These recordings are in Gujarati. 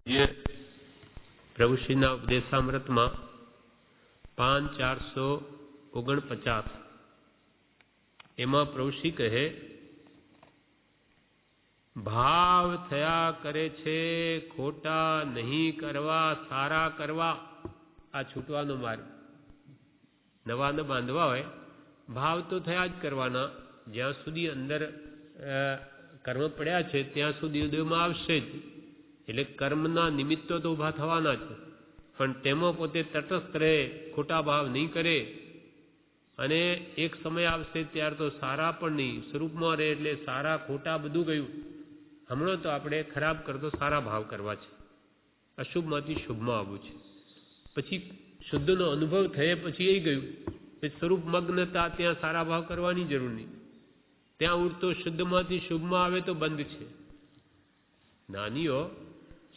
ये પ્રભુશ્રીના ઉપદેશામૃતમાં 5449 એમાં પ્રભુશ્રી કહે, ભાવ થયા કરે છે ખોટા નહીં કરવા સારા કરવા. આ છૂટવાનો માર્ગ. નવા ન બાંધવા હોય, ભાવ તો થયા જ કરવાના. જ્યાં સુધી અંદર કર્મ પડ્યા છે ત્યાં સુધી ઉદયમાં આવશે જ. એટલે કર્મના નિમિત્તો તો ઊભા થવાના જ, પણ તેમાં પોતે તટસ્થ રહે, ખોટા ભાવ નહીં કરે. અને એક સમય આવશે ત્યાર તો સારા પણ નહીં, સ્વરૂપમાં રહે. એટલે સારા ખોટા બધું ગયું. હમણાં તો આપણે ખરાબ કરતો સારા ભાવ કરવા છે, અશુભમાંથી શુભમાં આવવું છે. પછી શુદ્ધનો અનુભવ થયે પછી એ ગયું. પછી સ્વરૂપ મગ્નતા, ત્યાં સારા ભાવ કરવાની જરૂર નહીં. ત્યાં ઉડતો શુદ્ધમાંથી શુભમાં આવે તો બંધ છે. નાનીઓ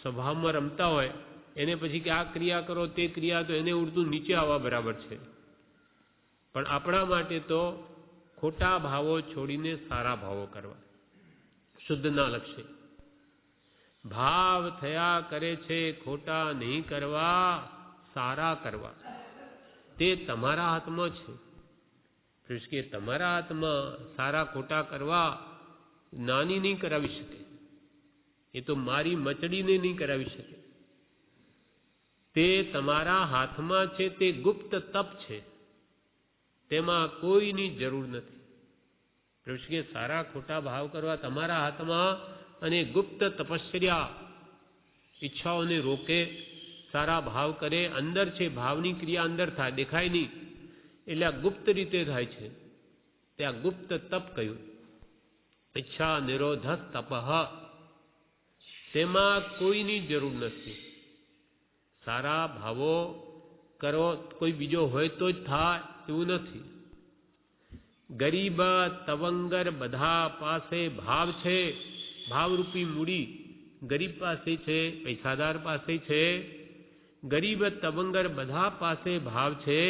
સ્વભાવમાં રમતા હોય, એને પછી કે આ ક્રિયા કરો તે ક્રિયા, તો એને ઉડતું નીચે આવવા બરાબર છે. પણ આપણા માટે તો ખોટા ભાવો છોડીને સારા ભાવો કરવા, શુદ્ધના લક્ષ્ય. ભાવ થયા કરે છે ખોટા નહીં કરવા સારા કરવા. તે તમારા હાથમાં છે. કે તમારા હાથમાં સારા ખોટા કરવા નાની નહીં કરાવી શકે. એ તો મારી મચડીને નહીં કરાવી શકે. તે તમારા હાથમાં છે. તે ગુપ્ત તપ છે, તેમાં કોઈની જરૂર નથી. કે સારા ખોટા ભાવ કરવા તમારા હાથમાં, અને ગુપ્ત તપશ્ચર્યા, ઈચ્છાઓને રોકે, સારા ભાવ કરે. અંદર છે, ભાવની ક્રિયા અંદર થાય, દેખાય નહીં. એટલે આ ગુપ્ત રીતે થાય છે. ત્યાં ગુપ્ત તપ કહ્યું. ઈચ્છા નિરોધ તપ, તેમાં કોઈની જરૂર નથી. સારા ભાવો કરો કોઈ બીજો હોય તો જ થાય એવું નથી. ગરીબ તવંગર બધા પાસે ભાવ છે. ભાવરૂપી મૂડી ગરીબ પાસે છે, પૈસાદાર પાસે છે. ગરીબ તવંગર બધા પાસે ભાવ છે.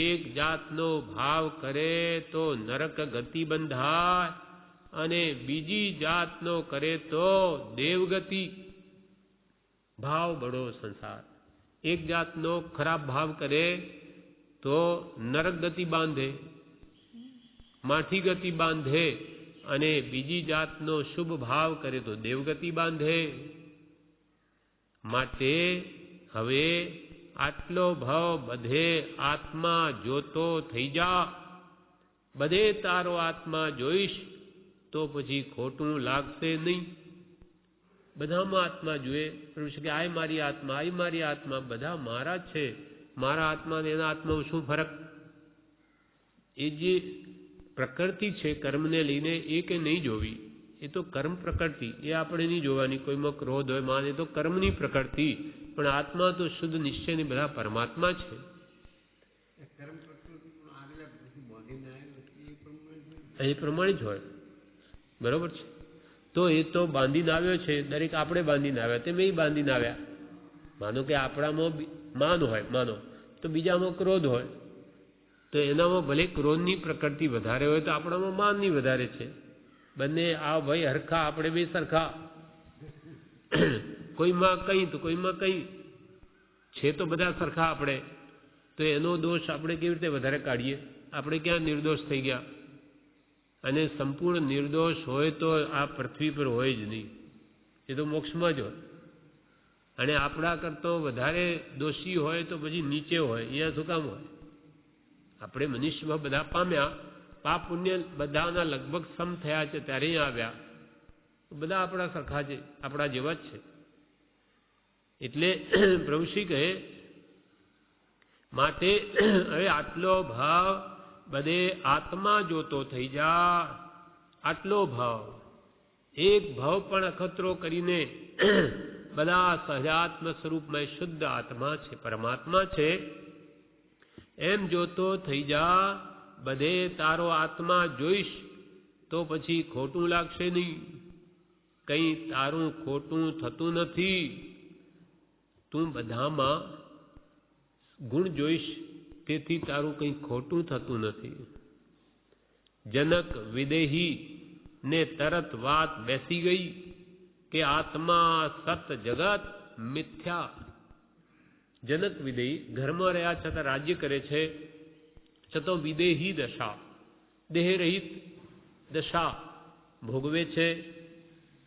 એક જાતનો ભાવ કરે તો નરક ગતિ બંધાય, અને બીજી જાતનો કરે તો દેવગતિ. ભાવ બડો સંસાર. એક જાતનો ખરાબ ભાવ કરે તો નરક ગતિ બાંધે, માઠી ગતિ બાંધે. અને બીજી જાતનો શુભ ભાવ કરે તો દેવગતિ બાંધે. માટે હવે આટલો ભાવ બધે આત્મા જોતો થઈ જા. બધે તારો આત્મા જોઈશ તો પછી ખોટું લાગશે નહીં. બધામાં આત્મા જોઈએ. કે આ મારી આત્મા, આ મારી આત્મા, બધા મારા જ છે. મારા આત્મા ને એના આત્મામાં શું ફરક? એ જે પ્રકૃતિ છે કર્મને લઈને, એ કે નહીં જોવી. એ તો કર્મ પ્રકૃતિ, એ આપણે નહીં જોવાની. કોઈમાં ક્રોધ હોય, માન, એ તો કર્મની પ્રકૃતિ. પણ આત્મા તો શુદ્ધ નિશ્ચયની બધા પરમાત્મા છે. એ પ્રમાણે જ હોય. બરોબર છે. તો એ તો બાંધીને આવ્યો છે. દરેક આપણે બાંધીને આવ્યા, તેમ એ બાંધીને આવ્યા. માનો કે આપણામાં માન હોય, માનો તો બીજામાં ક્રોધ હોય, તો એનામાં ભલે ક્રોધની પ્રકૃતિ વધારે હોય તો આપણામાં માનની વધારે છે. બંને આ ભાઈ હરખા, આપણે બે સરખા. કોઈમાં કંઈ તો કોઈમાં કંઈ છે, તો બધા સરખા આપણે. તો એનો દોષ આપણે કેવી રીતે વધારે કાઢીએ? આપણે ક્યાં નિર્દોષ થઈ ગયા? અને સંપૂર્ણ નિર્દોષ હોય તો આ પૃથ્વી પર હોય જ નહીં. એ તો મોક્ષમાં જ હોય. અને આપણા કરતો વધારે દોષી હોય તો પછી નીચે હોય. અહીંયા શું કામ હોય? આપણે મનુષ્યમાં બધા પામ્યા, પાપ પુણ્ય બધાના લગભગ સમ થયા છે, ત્યારે અહીંયા આવ્યા. બધા આપણા સરખા છે, આપણા જેવા જ છે. એટલે પ્રભુશ્રી કહે, માટે હવે આટલો ભાવ બધે આત્મા જોતો થઈ જા. આટલો ભાવ, એક ભાવ પણ અખતરો કરીને બધા સહજાત્મ સ્વરૂપમાં શુદ્ધ આત્મા છે, પરમાત્મા છે, એમ જોતો થઈ જા. બધે તારો આત્મા જોઈશ તો પછી ખોટું લાગશે નહીં. કંઈ તારું ખોટું થતું નથી. તું બધામાં ગુણ જોઈશ, તેથી તારું કંઈ ખોટું થતું નથી. જનક વિદેહી ને તરત વાત બેસી ગઈ. કે આત્મા સત જગત મિથ્યા. જનક વિદેહી ઘરમાં રહ્યા છતાં રાજ્ય કરે છે, છતાં વિદેહી દશા, દેહરહિત દશા ભોગવે છે.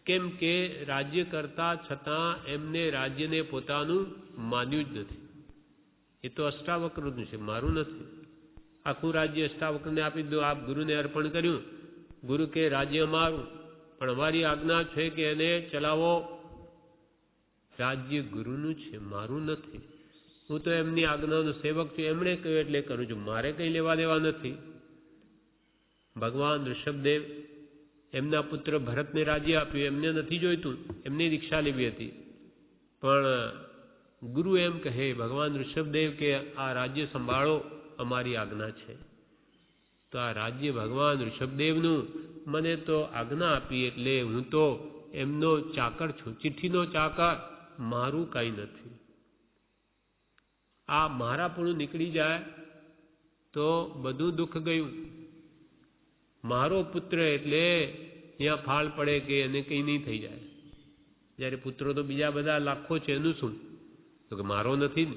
કેમ કે રાજ્ય કરતા છતાં એમને રાજ્યને પોતાનું માન્યું જ નથી. એ તો અષ્ટાવક્રનું છે, મારું નથી. આખું રાજ્ય અષ્ટાવક્રને આપી દો, આપ ગુરુને અર્પણ કર્યું. ગુરુ કે રાજ્ય અમારું, પણ અમારી આજ્ઞા છે કે એને ચલાવો. રાજ્ય ગુરુનું છે, મારું નથી. હું તો એમની આજ્ઞાનો સેવક છું, એમણે કહ્યું એટલે કરું છું, મારે કંઈ લેવા દેવા નથી. ભગવાન ઋષભદેવ એમના પુત્ર ભરતને રાજ્ય આપ્યું, એમને નથી જોઈતું, એમને દીક્ષા લેવી હતી. પણ ગુરુ એમ કહે, ભગવાન ઋષભદેવ કે આ રાજ્ય સંભાળો, અમારી આજ્ઞા છે. તો આ રાજ્ય ભગવાન ઋષભદેવનું, મને તો આજ્ઞા આપી એટલે હું તો એમનો ચાકર છું, ચિઠ્ઠીનો ચાકર, મારું કાંઈ નથી. આ મારાપણું નીકળી જાય તો બધું દુઃખ ગયું. મારો પુત્ર એટલે ત્યાં ફાળ પડે કે એને કંઈ નહીં થઈ જાય. જ્યારે પુત્રો તો બીજા બધા લાખો છે, એનું શું? તો કે મારો નથી ને.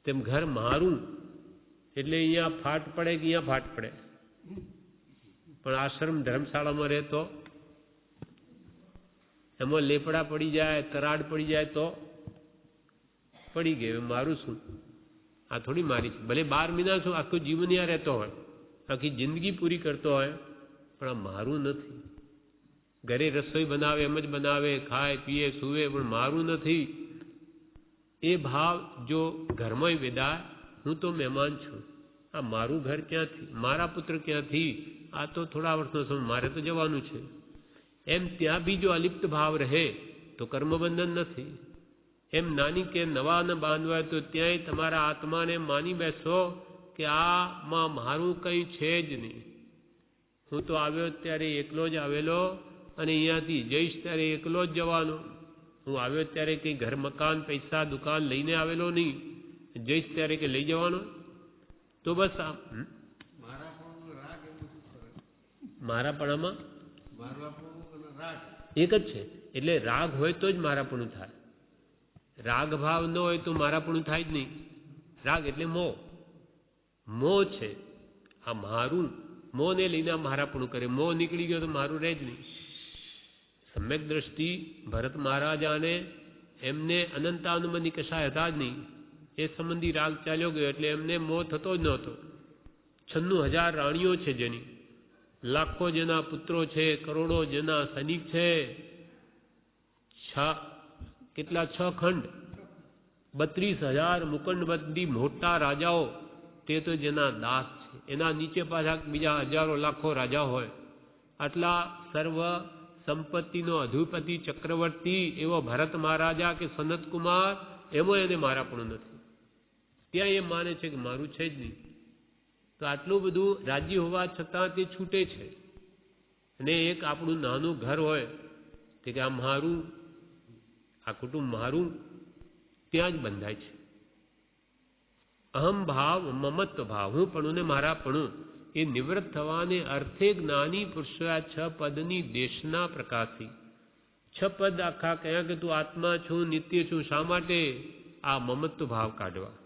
તેમ ઘર મારું એટલે અહીંયા ફાટ પડે કે અહીંયા ફાટ પડે. પણ આશ્રમ ધર્મશાળામાં રહેતો એમાં લેપડા પડી જાય, તરાડ પડી જાય તો પડી ગયું, મારું શું? આ થોડી મારી છે. ભલે 12 મહિના શું આખું જીવન ત્યાં રહેતો હોય, આખી જિંદગી પૂરી કરતો હોય, પણ આ મારું નથી. ઘરે રસોઈ બનાવે એમ જ બનાવે, ખાય પીએ સૂવે, પણ મારું નથી. એ ભાવ જો ઘરમાં વેદાય, હું તો મહેમાન છું, આ મારું ઘર ક્યાંથી, મારા પુત્ર ક્યાંથી, આ તો થોડા વર્ષનો સમય, મારે તો જવાનું છે. એમ ત્યાં બી જો અલિપ્ત ભાવ રહે તો કર્મબંધન નથી. એમ નાની કે નવા ન બાંધવાય તો ત્યાંય તમારા આત્માને માની બેસો કે આમાં મારું કંઈ છે જ નહીં. હું તો આવ્યો ત્યારે એકલો જ આવેલો, અને અહીંયાથી જઈશ ત્યારે એકલો જ જવાનો. હું આવ્યો ત્યારે કંઈ ઘર મકાન પૈસા દુકાન લઈને આવેલો નહીં, જઈશ ત્યારે કે લઈ જવાનો. તો બસ આ મારાપણામાં એક જ છે. એટલે રાગ હોય તો જ મારાપણું થાય. રાગ ભાવ ન હોય તો મારાપણું થાય જ નહીં. રાગ એટલે મોહ, મોહ છે. આ મારું, મોહને લઈને મારાપણું કરે. મોહ નીકળી ગયો તો મારું રહે જ નહીં. સમ્યક દ્રષ્ટિ ભરત મહારાજાને એમને અનંતાનુબંધી કશાય હતા જ નહીં. એ સંબંધી રાગ ચાલ્યો ગયો એટલે એમને મોહ થતો જ નહોતો. 96,000 રાણીઓ છે જેની, લાખો જેના પુત્રો છે, કરોડો જેના સૈનિક છે, કેટલા 6 ખંડ, 32,000 મુકંડબંધી મોટા રાજાઓ, તે તો જેના દાસ છે. એના નીચે પાછા બીજા હજારો લાખો રાજા હોય. આટલા સર્વ સંપત્તિનો અધિપતિ ચક્રવર્તી એવો ભરત મહારાજા કે સનત કુમાર, એમાં એને મારાપણું નથી. ત્યાં એ માને છે કે મારું છે જ નહીં. તો આટલું બધું રાજ્ય હોવા છતાં તે છૂટે છે. અને એક આપણું નાનું ઘર હોય કે આ મારું, આ કુટુંબ મારું, ત્યાં જ બંધાય છે. અહમ ભાવ, મમત્વ ભાવ, હું પણ ને મારાપણું, એ નિવૃત્ત થવાને અર્થે જ્ઞાની પુરુષો આ 6 પદની દેશના પ્રકાશી. 6 પદ આખા કયા કે તું આત્મા છું, નિત્ય છું. શા માટે? આ મમત્વ ભાવ કાઢવા.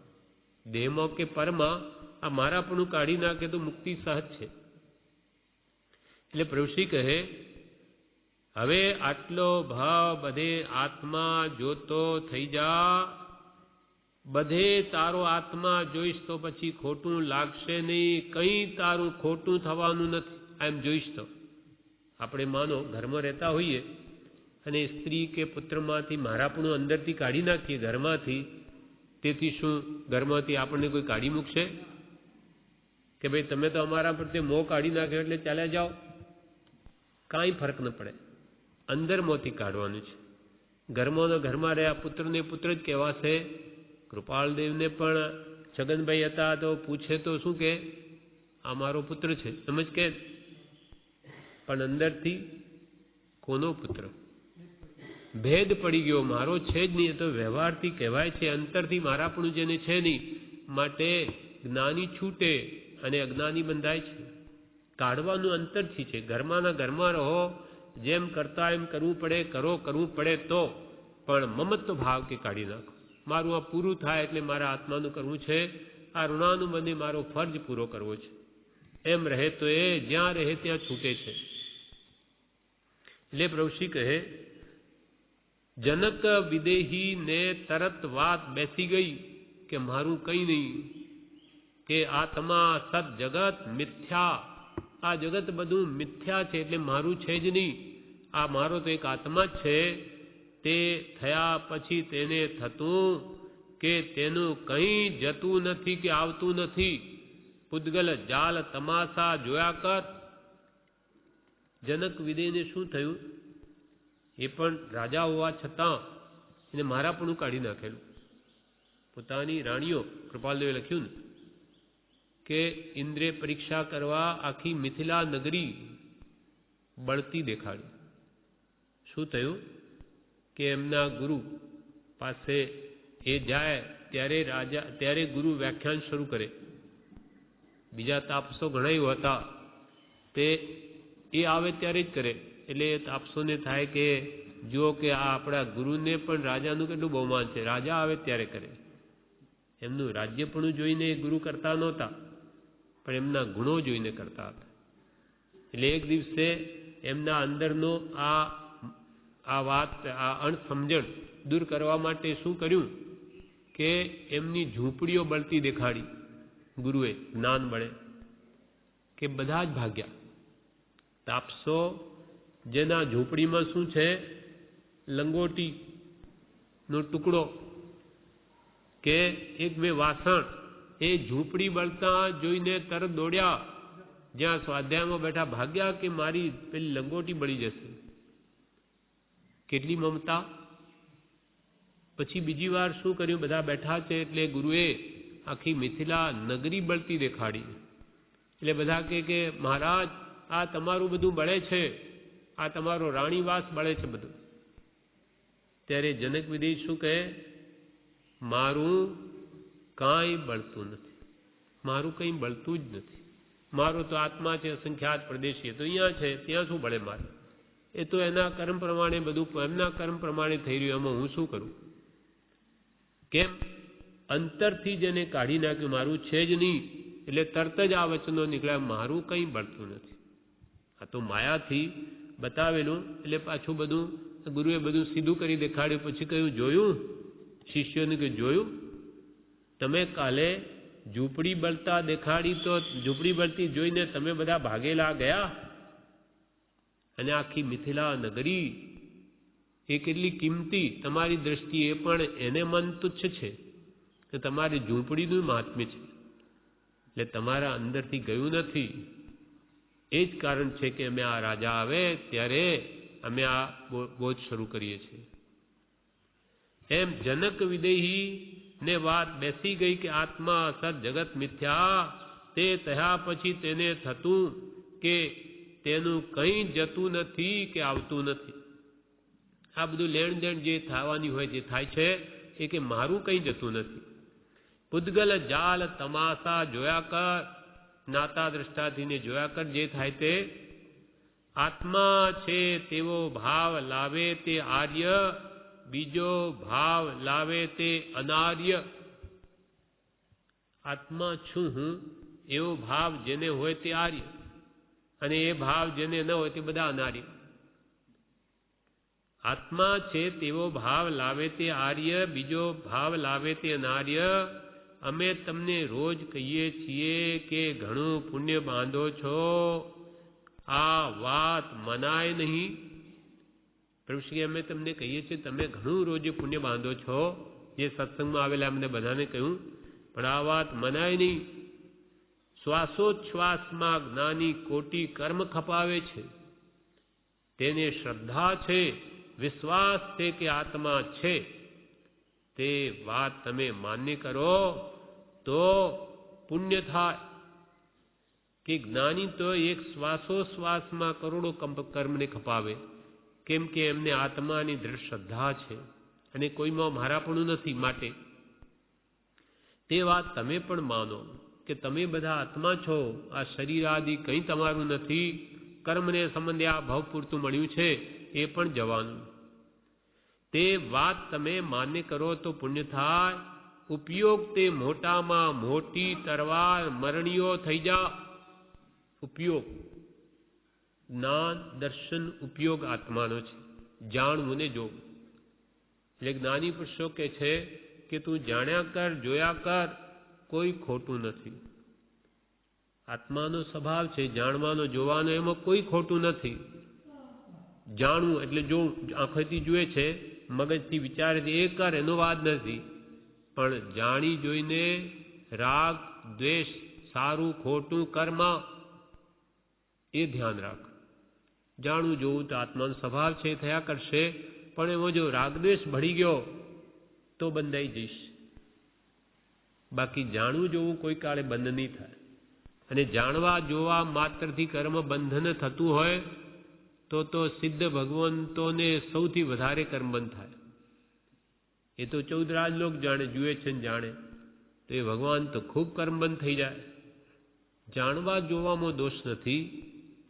દેહમાં કે પરમાં આ મારાપણું કાઢી નાખે તો મુક્તિ સહજ છે. એટલે પ્રભુશ્રી કહે, હવે આટલો ભાવ બધે આત્મા જોતો થઈ જા. બધે તારો આત્મા જોઈશ તો પછી ખોટું લાગશે નહીં. કંઈ તારું ખોટું થવાનું નથી. એમ જોઈશ તો આપણે માનો ઘરમાં રહેતા હોઈએ અને સ્ત્રી કે પુત્રમાંથી મારાપણું અંદરથી કાઢી નાખીએ ઘરમાંથી, તેથી શું ઘરમાંથી આપણને કોઈ કાઢી મૂકશે કે ભાઈ તમે તો અમારા પ્રત્યે મોહ કાઢી નાખ્યો એટલે ચાલ્યા જાઓ? કાંઈ ફરક ન પડે. અંદરમાંથી કાઢવાનું છે. ઘરમાં રહ્યા પુત્રને પુત્ર જ કહેવાશે. કૃપાળદેવને પણ છગનભાઈ હતા તો પૂછે તો શું કે આ મારો પુત્ર છે એમ જ કે, પણ અંદરથી કોનો પુત્ર? ભેદ પડી ગયો, મારો છે જ નહીં. એ તો વ્યવહારથી કહેવાય છે, અંતરથી મારાપણું જેને છે નહીં. માટે જ્ઞાની છૂટે અને અજ્ઞાની બંધાય છે. કાઢવાનું અંતરથી છે. ઘરમાં રહો જેમ કરતા એમ કરવું પડે, કરવું પડે તો, પણ મમત્વ ભાવ કે કાઢી નાખો. મારું આ પૂરું થાય એટલે મારા આત્માનું કરવું છે, આ ઋણાનુબંધે મારો ફરજ પૂરો કરવો છે, એમ રહે તો એ જ્યાં રહે ત્યાં છૂટે છે. એટલે પ્રભુશ્રી કહે, જનક વિદેહી ને તરત વાત બેસી ગઈ કે મારું કંઈ નહીં, કે આત્મા સત જગત મિથ્યા, આ જગત બધું મિથ્યા છે એટલે મારું છે જ નહીં, આ મારો તો એક આત્મા જ છે. તે થયા પછી તેને થતું કે તેનું કંઈ જતું નથી કે આવતું નથી. પૂતગલ જાલ તમાશા જોયા કર. જનક વિદેહને શું થયું? એ પણ રાજા હોવા છતાં એને મારાપણું કાઢી નાખેલું. પોતાની રાણીઓ, કૃપાલદેવે લખ્યું ને કે ઇન્દ્રે પરીક્ષા કરવા આખી મિથિલા નગરી બળતી દેખાડી. શું થયું કે એમના ગુરુ પાસે એ જાય ત્યારે ગુરુ વ્યાખ્યાન શરૂ કરે. બીજા તાપસો ઘણા હતા, તે એ આવે ત્યારે જ કરે. એટલે એ તાપસોને થાય કે જુઓ કે આ આપણા ગુરુને પણ રાજાનું કેટલું બહુમાન છે, રાજા આવે ત્યારે કરે. એમનું રાજ્યપણું જોઈને એ ગુરુ કરતા નહોતા, પણ એમના ગુણો જોઈને કરતા હતા. એટલે એક દિવસે એમના અંદરનો આ વાત, આ અણસમજણ દૂર કરવા માટે શું કર્યું કે એમની ઝૂંપડીઓ બળતી દેખાડી ગુરુએ, જ્ઞાન બળે, કે બધા જ ભાગ્યા. તાપસો જેના ઝૂંપડીમાં શું છે, લંગોટીનો ટુકડો કે એક બે વાસણ, એ ઝૂંપડી બળતા જોઈને તરત દોડ્યા, જ્યાં સ્વાધ્યાયમાં બેઠા, ભાગ્યા કે મારી પેલી લંગોટી બળી જશે. કેટલી મમતા. પછી બીજી વાર શું કર્યું, બધા બેઠા છે એટલે ગુરુએ આખી મિથિલા નગરી બળતી દેખાડી. એટલે બધા કે મહારાજ આ તમારું બધું બળે છે, આ તમારો રાણીવાસ બળે છે બધું. ત્યારે જનક વિદેહી શું કહે, મારું કાંઈ બળતું નથી, મારું કંઈ બળતું જ નથી. મારો તો આત્મા છે અસંખ્યાત પ્રદેશી, તો અહીંયા છે, ત્યાં શું બળે મારે? એ તો એના કર્મ પ્રમાણે બધું, એમના કર્મ પ્રમાણે થઈ રહ્યું, એમાં હું શું કરું? કેમ? અંતરથી જેને કાઢી નાખ્યું, મારું છે જ નહીં, એટલે તરત જ આ વચનો નીકળ્યા, મારું કંઈ બળતું નથી. આ તો માયાથી બતાવેલું. એટલે પાછું બધું ગુરુએ બધું સીધું કરી દેખાડ્યું. પછી કહ્યું, જોયું? શિષ્યોને કે જોયું, તમે કાલે ઝૂંપડી બળતા દેખાડી તો ઝૂંપડી બળતી જોઈને તમે બધા ભાગેલા ગયા, અને આખી મિથિલા નગરી એ કેટલી કિંમતી તમારી દ્રષ્ટિએ, પણ એને મન તુચ્છ છે કે તમારી ઝૂંપડીનું મહાત્મ્ય છે, એટલે તમારા અંદરથી ગયું નથી. એ જ કારણ છે કે અમે આ રાજા આવે ત્યારે અમે આ બોધ શરૂ કરીએ છીએ. એમ જનક વિદેહી ને વાત બેસી ગઈ કે આત્મા સત જગત મિથ્યા, તે થયા પછી તેને થતું કે તેનું કંઈ જતું નથી કે આવતું નથી. આ બધું લેણ દેણ જે થવાની હોય, જે થાય છે, એ કે મારું કંઈ જતું નથી. પૂતગલ જાલ તમાશા જોયા કર, નાતા દ્રષ્ટાથીને જોયા કર, જે થાય તે. આત્મા છે તેવો ભાવ લાવે તે આર્ય, બીજો ભાવ લાવે તે અનાર્ય. આત્મા છું હું એવો ભાવ જેને હોય તે આર્ય, અને એ ભાવ જેને ન હોય તે બધા અનાર્ય. આત્મા છે તેવો ભાવ લાવે તે આર્ય, બીજો ભાવ લાવે તે અનાર્ય. અમે તમને રોજ કહીએ છીએ કે ઘણું પુણ્ય બાંધો છો, આ વાત મનાય નહીં. પ્રભુશ્રી અમે તમને કહીએ છીએ તમે ઘણું રોજ પુણ્ય બાંધો છો, જે સત્સંગમાં આવેલા અમને બધાને કહ્યું, પણ આ વાત મનાય નહીં. શ્વાસોચ્છ્વાસમાં જ્ઞાની કોટી કર્મ ખપાવે છે, તેને શ્રદ્ધા છે, વિશ્વાસ છે કે આત્મા છે, તે વાત તમે માન્ય કરો તો પુણ્ય થાય. કે જ્ઞાની તો એક શ્વાસોશ્વાસમાં કરોડો કર્મને ખપાવે, કેમ કે એમને આત્માની દૃઢ શ્રદ્ધા છે અને કોઈમાં મારાપણું નથી. માટે તે વાત તમે પણ માનો કે તમે બધા આત્મા છો, આ શરીર આદિ કંઈ તમારું નથી, કર્મને સંબંધે આ ભાવ પૂરતું મળ્યું છે એ પણ જવાનું. તે વાત તમે માન્ય કરો તો પુણ્ય થાય. ઉપયોગ તે મોટામાં મોટી તરવાર મરણીઓ થઈ જા. ઉપયોગ જ્ઞાન દર્શન ઉપયોગ આત્માનો છે, જાણવું ને જોવું. એટલે જ્ઞાની પુરુષો કે છે કે તું જાણ્યા કર, જોયા કર, કોઈ ખોટું નથી. આત્માનો સ્વભાવ છે જાણવાનો જોવાનો, એમાં કોઈ ખોટું નથી. જાણવું એટલે જો આંખોથી જુએ છે, મગજથી વિચારે છે એ કર, એનો વાદ નથી. પણ જાણી જોઈને રાગ દ્વેષ સારું ખોટું કર્મ એ ધ્યાન રાખ. જાણવું જોવું તો આત્માનો સ્વભાવ છે, થયા કરશે. પણ એવો જો રાગદ્વેષ ભળી ગયો તો બંધાઈ જઈશ. બાકી જાણવું જોવું કોઈ કાળે બંધ નહીં થાય. અને જાણવા જોવા માત્રથી કર્મ બંધન થતું હોય તો સિદ્ધ ભગવંતોને સૌથી વધારે કર્મબંધ થાય. એ તો 14 રાજલોક જાણે, જુએ છે ને જાણે, તો એ ભગવાન તો ખૂબ કર્મબંધ થઈ જાય. જાણવા જોવામાં દોષ નથી,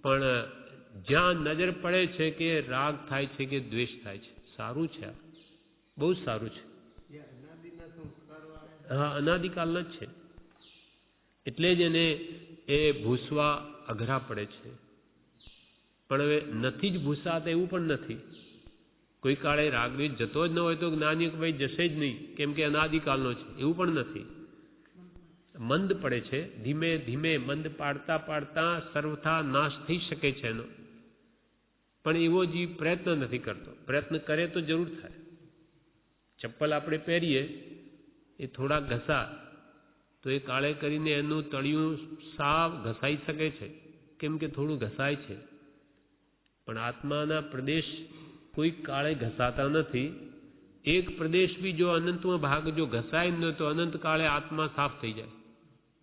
પણ જ્યાં નજર પડે છે કે રાગ થાય છે કે દ્વેષ થાય છે, સારું છે, આ બહુ સારું છે. હા, અનાદિકાલના જ છે. એટલે જ એને એ ભૂસવા અઘરા પડે છે. પણ હવે નથી જ ભૂસાતા એવું પણ નથી. કોઈ કાળે રાગદ્વેષ જતો જ ન હોય તો જ્ઞાની ભાઈ જશે જ નહીં, કેમ કે અનાદિકાલનો છે, એવું પણ નથી. મંદ પડે છે, ધીમે ધીમે મંદ પાડતા પાડતા સર્વથા નાશ થઈ શકે છે એનો. પણ એવો જીવ પ્રયત્ન નથી કરતો. પ્રયત્ન કરે તો જરૂર થાય. ચપ્પલ આપણે પહેરીએ, એ થોડા ઘસા તો એ કાળે કરીને એનું તળિયું સાવ ઘસાઈ શકે છે, કેમ કે થોડું ઘસાય છે. પણ આત્માના પ્રદેશ કોઈ કાળે ઘસાતા નથી. એક પ્રદેશ બી જો અનંતમાં ભાગ જો ઘસાય ન તો અનંત કાળે આત્મા સાફ થઈ જાય,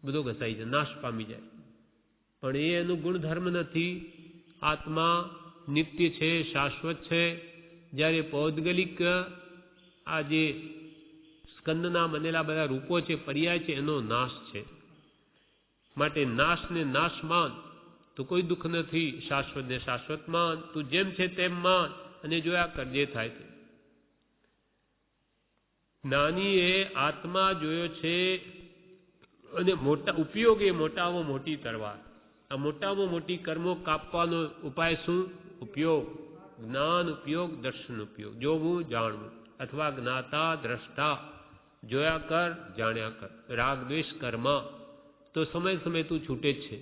બધો ઘસાઈ જાય, નાશ પામી જાય. પણ એ એનું ગુણધર્મ નથી. આત્મા નિત્ય છે, શાશ્વત છે. જ્યારે પૌદ્ગલિક આ જે સ્કંદના બનેલા બધા રૂપો છે, પર્યાય છે, એનો નાશ છે. માટે નાશને નાશ માન તો કોઈ દુઃખ નથી. શાશ્વતને શાશ્વત માન, તું જેમ છે તેમ માન અને જોયા કર જે થાય તે. જ્ઞાનીએ આત્મા જોયો છે અને મોટા ઉપયોગ એ મોટામાં મોટી તરવાર. આ મોટામાં મોટી કર્મો કાપવાનો ઉપાય શું? ઉપયોગ. જ્ઞાન ઉપયોગ, દર્શન ઉપયોગ. જોવું જાણવું, અથવા જ્ઞાતા દ્રષ્ટા. જોયા કર, જાણ્યા કર. રાગ દ્વેષ કર્મ તો સમય સમય તું છૂટે જ છે.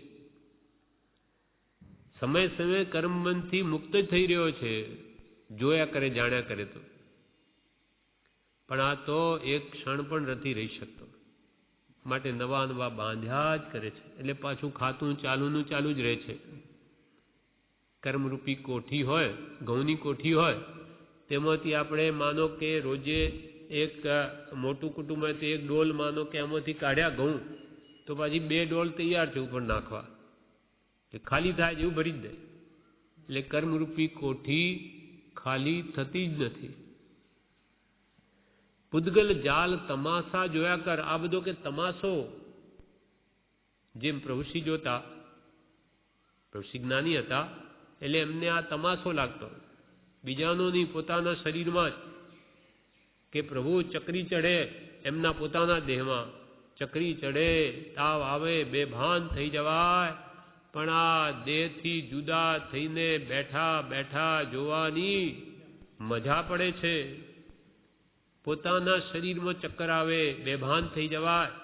સમય સમય કર્મબંધથી મુક્ત જ થઈ રહ્યો છે, જોયા કરે જાણ્યા કરે તો. પણ આ તો એક ક્ષણ પણ નથી રહી શકતો. માટે નવા નવા બાંધ્યા જ કરે છે. એટલે પાછું ખાતું ચાલુનું ચાલુ જ રહે છે. કર્મરૂપી કોઠી હોય, ઘઉંની કોઠી હોય, તેમાંથી આપણે માનો કે રોજે એક મોટું કુટુંબ હોય તો એક ડોલ માનો કે આમાંથી કાઢ્યા ઘઉં, તો પાછી 2 ડોલ તૈયાર છે ઉપર નાખવા. ખાલી થાય જેવું ભરી જ દે. એટલે કર્મરૂપી કોઠી ખાલી થતી જ નથી. પૂદગલ જાલ તમાશા જોયા કર. આ બધો કે તમાશો, જેમ પ્રભુશ્રી જોતા, પ્રભુશ્રી જ્ઞાની હતા એટલે એમને આ તમાશો લાગતો, બીજાનો નહીં, પોતાના શરીરમાં જ. કે પ્રભુ ચકરી ચડે એમના પોતાના દેહમાં, ચકરી ચડે, તાવ આવે, બેભાન થઈ જવાય, પણ આ દેહથી જુદા થઈને બેઠા બેઠા જોવાની મજા પડે છે. પોતાના શરીરમાં ચક્કર આવે, બેભાન થઈ જવાય,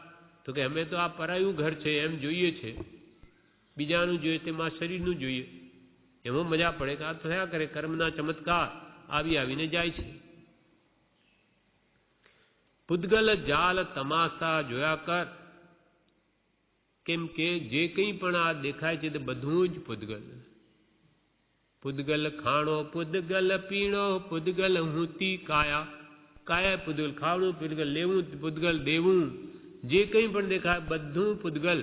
તો કે અમે તો આ પરાયું ઘર છે એમ જોઈએ છે. બીજાનું જોઈએ તેમાં શરીરનું જોઈએ, એમાં મજા પડે કે આ થયા કરે. કર્મના ચમત્કાર આવી આવીને જાય છે. પૂદગલ જાલ તમાશા જોયા કર. કેમ કે જે કંઈ પણ આ દેખાય છે તે બધું જ પૂદગલ. પૂદગલ ખાણો, પૂદગલ પીણો, પૂદગલ હુંતી કાયા. કાયા પૂદગલ, ખાવાનું પૂદગલ, લેવું પૂદગલ, દેવું, જે કંઈ પણ દેખાય બધું પૂદગલ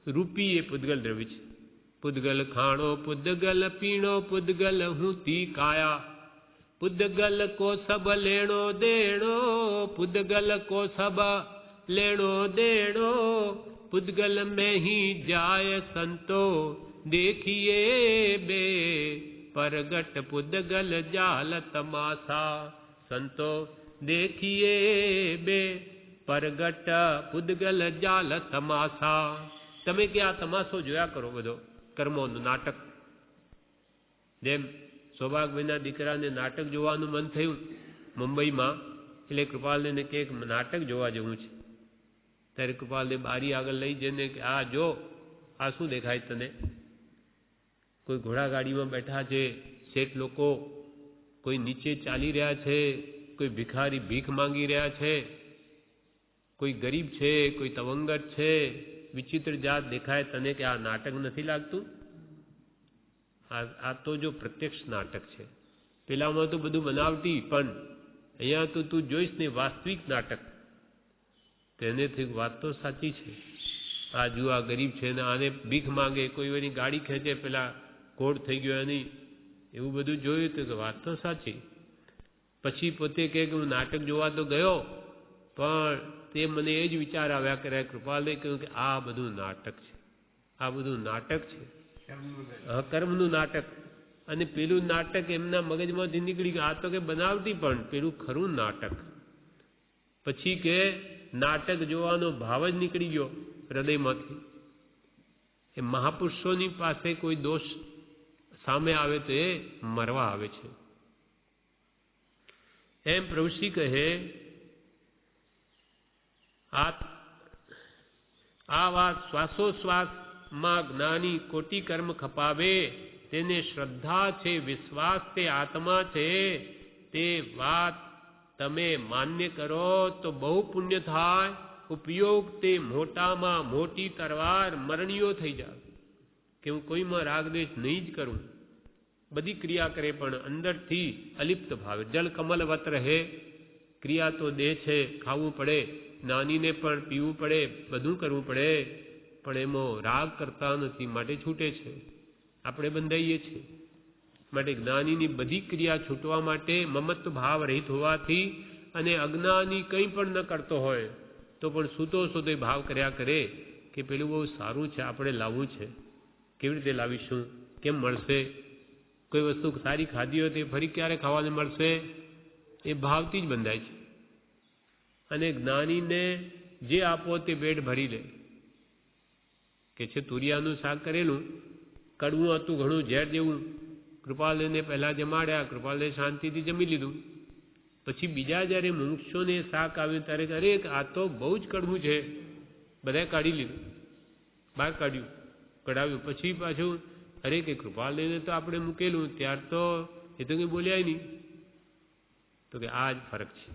રૂપી એ પૂદગલ દ્રવ્ય છે. પૂદગલ ખાણો, પૂદગલ પીણો, પૂદગલ હુંતી કાયા. પૂદગલ કો સબ લેણો દેણો, પૂદગલ કો સબ લેણો દેણો, પૂદગલ में ही जाय संतो देखिए बे परगट पुदगल जाल तमाशा। संतो देखिए बे પરગટ પુદગલ જાલ તમાશા. તમે કે આ તમાશો જોયા કરો બધો કર્મોનું નાટક. જેમ સૌભાગભાઈના દીકરાને નાટક જોવાનું મન થયું મુંબઈમાં, એટલે કૃપાલને કે એક નાટક જોવા જવું છે. ત્યારે કૃપાલને બારી આગળ લઈ જઈને કે આ જો, આ શું દેખાય તને? કોઈ ઘોડાગાડીમાં બેઠા છે, શેઠ લોકો, કોઈ નીચે ચાલી રહ્યા છે, કોઈ ભિખારી ભીખ માંગી રહ્યા છે, કોઈ ગરીબ છે, કોઈ તવંગર છે, વિચિત્ર જાત દેખાય તને કે આ નાટક નથી લાગતું? આ તો જો પ્રત્યક્ષ નાટક છે. પેલામાં તો બધું બનાવટી, પણ અહીંયા તો તું જોઈશ ને વાસ્તવિક નાટક. તેને થયું વાત તો સાચી છે. આ જુઓ આ ગરીબ છે ને આને ભીખ માંગે, કોઈ એની ગાડી ખેંચે, પેલા કોડ થઈ ગયો એની, એવું બધું જોયું તો વાત તો સાચી. પછી પોતે કહે કે હું નાટક જોવા તો ગયો, પણ તે મને એ જ વિચાર આવ્યા કરે. કૃપાલે કહ્યું કે આ બધું નાટક છે, આ બધું નાટક છે, કર્મનું નાટક. અને પેલું નાટક એમના મગજમાંથી નીકળી ગયું. આ તો કે બનાવટી, પણ પેલું ખરું નાટક. પછી કે નાટક જોવાનો ભાવ જ નીકળી ગયો હૃદયમાંથી. એ મહાપુરુષોની પાસે કોઈ દોષ સામે આવે તો એ મરવા આવે છે. એમ પ્રભુશ્રી કહે આ વાત શ્વાસોશ્વાસમાં જ્ઞાની કોટી કર્મ ખપાવે, તેને શ્રદ્ધા છે, વિશ્વાસ તે આત્મા છે, તે વાત તમે માન્ય કરો તો બહુ પુણ્ય થાય. ઉપયોગ તે મોટામાં મોટી તરવાર મરણીયો થઈ જાય. કે હું કોઈમાં રાગદ્વેષ નહીં જ કરું, બધી ક્રિયા કરે પણ અંદરથી અલિપ્ત ભાવે. જલ કમલવત રહે. ક્રિયા તો દેહ છે, ખાવું પડે, નાનીને પણ પીવું પડે, બધું કરવું પડે, પણ એમાં રાગ કરતા નથી, માટે છૂટે છે. આપણે બંધાઈએ છીએ. માટે જ્ઞાનીની બધી ક્રિયા છૂટવા માટે મમત્વ ભાવ રહિત હોવાથી, અને અજ્ઞાની કંઈ પણ ન કરતો હોય તો પણ સૂતો સૂતો ભાવ કર્યા કરે કે પેલું બહુ સારું છે, આપણે લાવવું છે. કેવી રીતે લાવીશું? કેમ મળશે? કોઈ વસ્તુ સારી ખાધી હોય તે ફરી ક્યારે ખાવાને મળશે? એ ભાવથી જ બંધાય છે. અને જ્ઞાનીને જે આપો તે પેટ ભરી લે. કે છે તુરિયાનું શાક કરેલું, કડવું હતું ઘણું, ઝેર જેવું. કૃપાલને પહેલા જમાડ્યા, કૃપાલને શાંતિથી જમી લીધું. પછી બીજા જ્યારે મુમુક્ષોને શાક આવ્યું ત્યારે અરે આ તો બહુ જ કડવું છે, બધાએ કાઢી લીધું, બહાર કાઢ્યું, કઢાવ્યું. પછી પાછું અરે કે કૃપાલને તો આપણે મૂકેલું ત્યાર તો એ તો કંઈ બોલ્યા નહીં. તો કે આ જ ફરક છે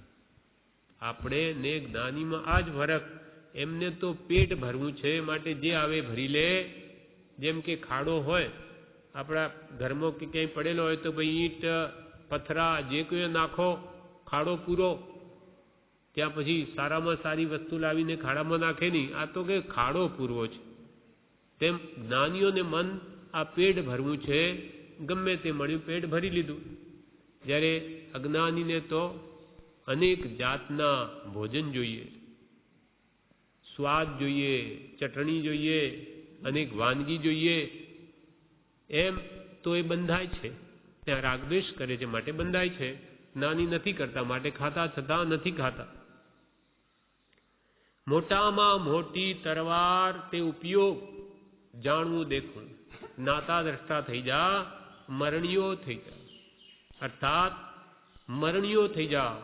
આપણે ને જ્ઞાનીમાં, આ જ ફરક. એમને તો પેટ ભરવું છે, માટે જે આવે ભરી લે. જેમ કે ખાડો હોય આપણા ઘરમાં કે ક્યાંય પડેલો હોય તો ભાઈ ઈંટ પથરા જે કોઈ નાખો, ખાડો પૂરો. ત્યાં પછી સારામાં સારી વસ્તુ લાવીને ખાડામાં નાખે નહીં, આ તો કે ખાડો પૂરવો છે. તેમ જ્ઞાનીઓને મન આ પેટ ભરવું છે, ગમે તે મળ્યું પેટ ભરી લીધું. જ્યારે અજ્ઞાનીને તો અનેક જાતના ભોજન જોઈએ, સ્વાદ જોઈએ, ચટણી જોઈએ, અનેક વાનગી જોઈએ. એમ તો એ બંધાય છે, ત્યાં રાગદ્વેષ કરે છે માટે બંધાય છે. જ્ઞાની નથી કરતા માટે ખાતા છતાં નથી ખાતા. મોટામાં મોટી તરવાર તે ઉપયોગ જાણવું દેખવું. જ્ઞાતા દ્રષ્ટા થઈ જા, મરણીયો થઈ જા. અર્થાત મરણીયો થઈ જા.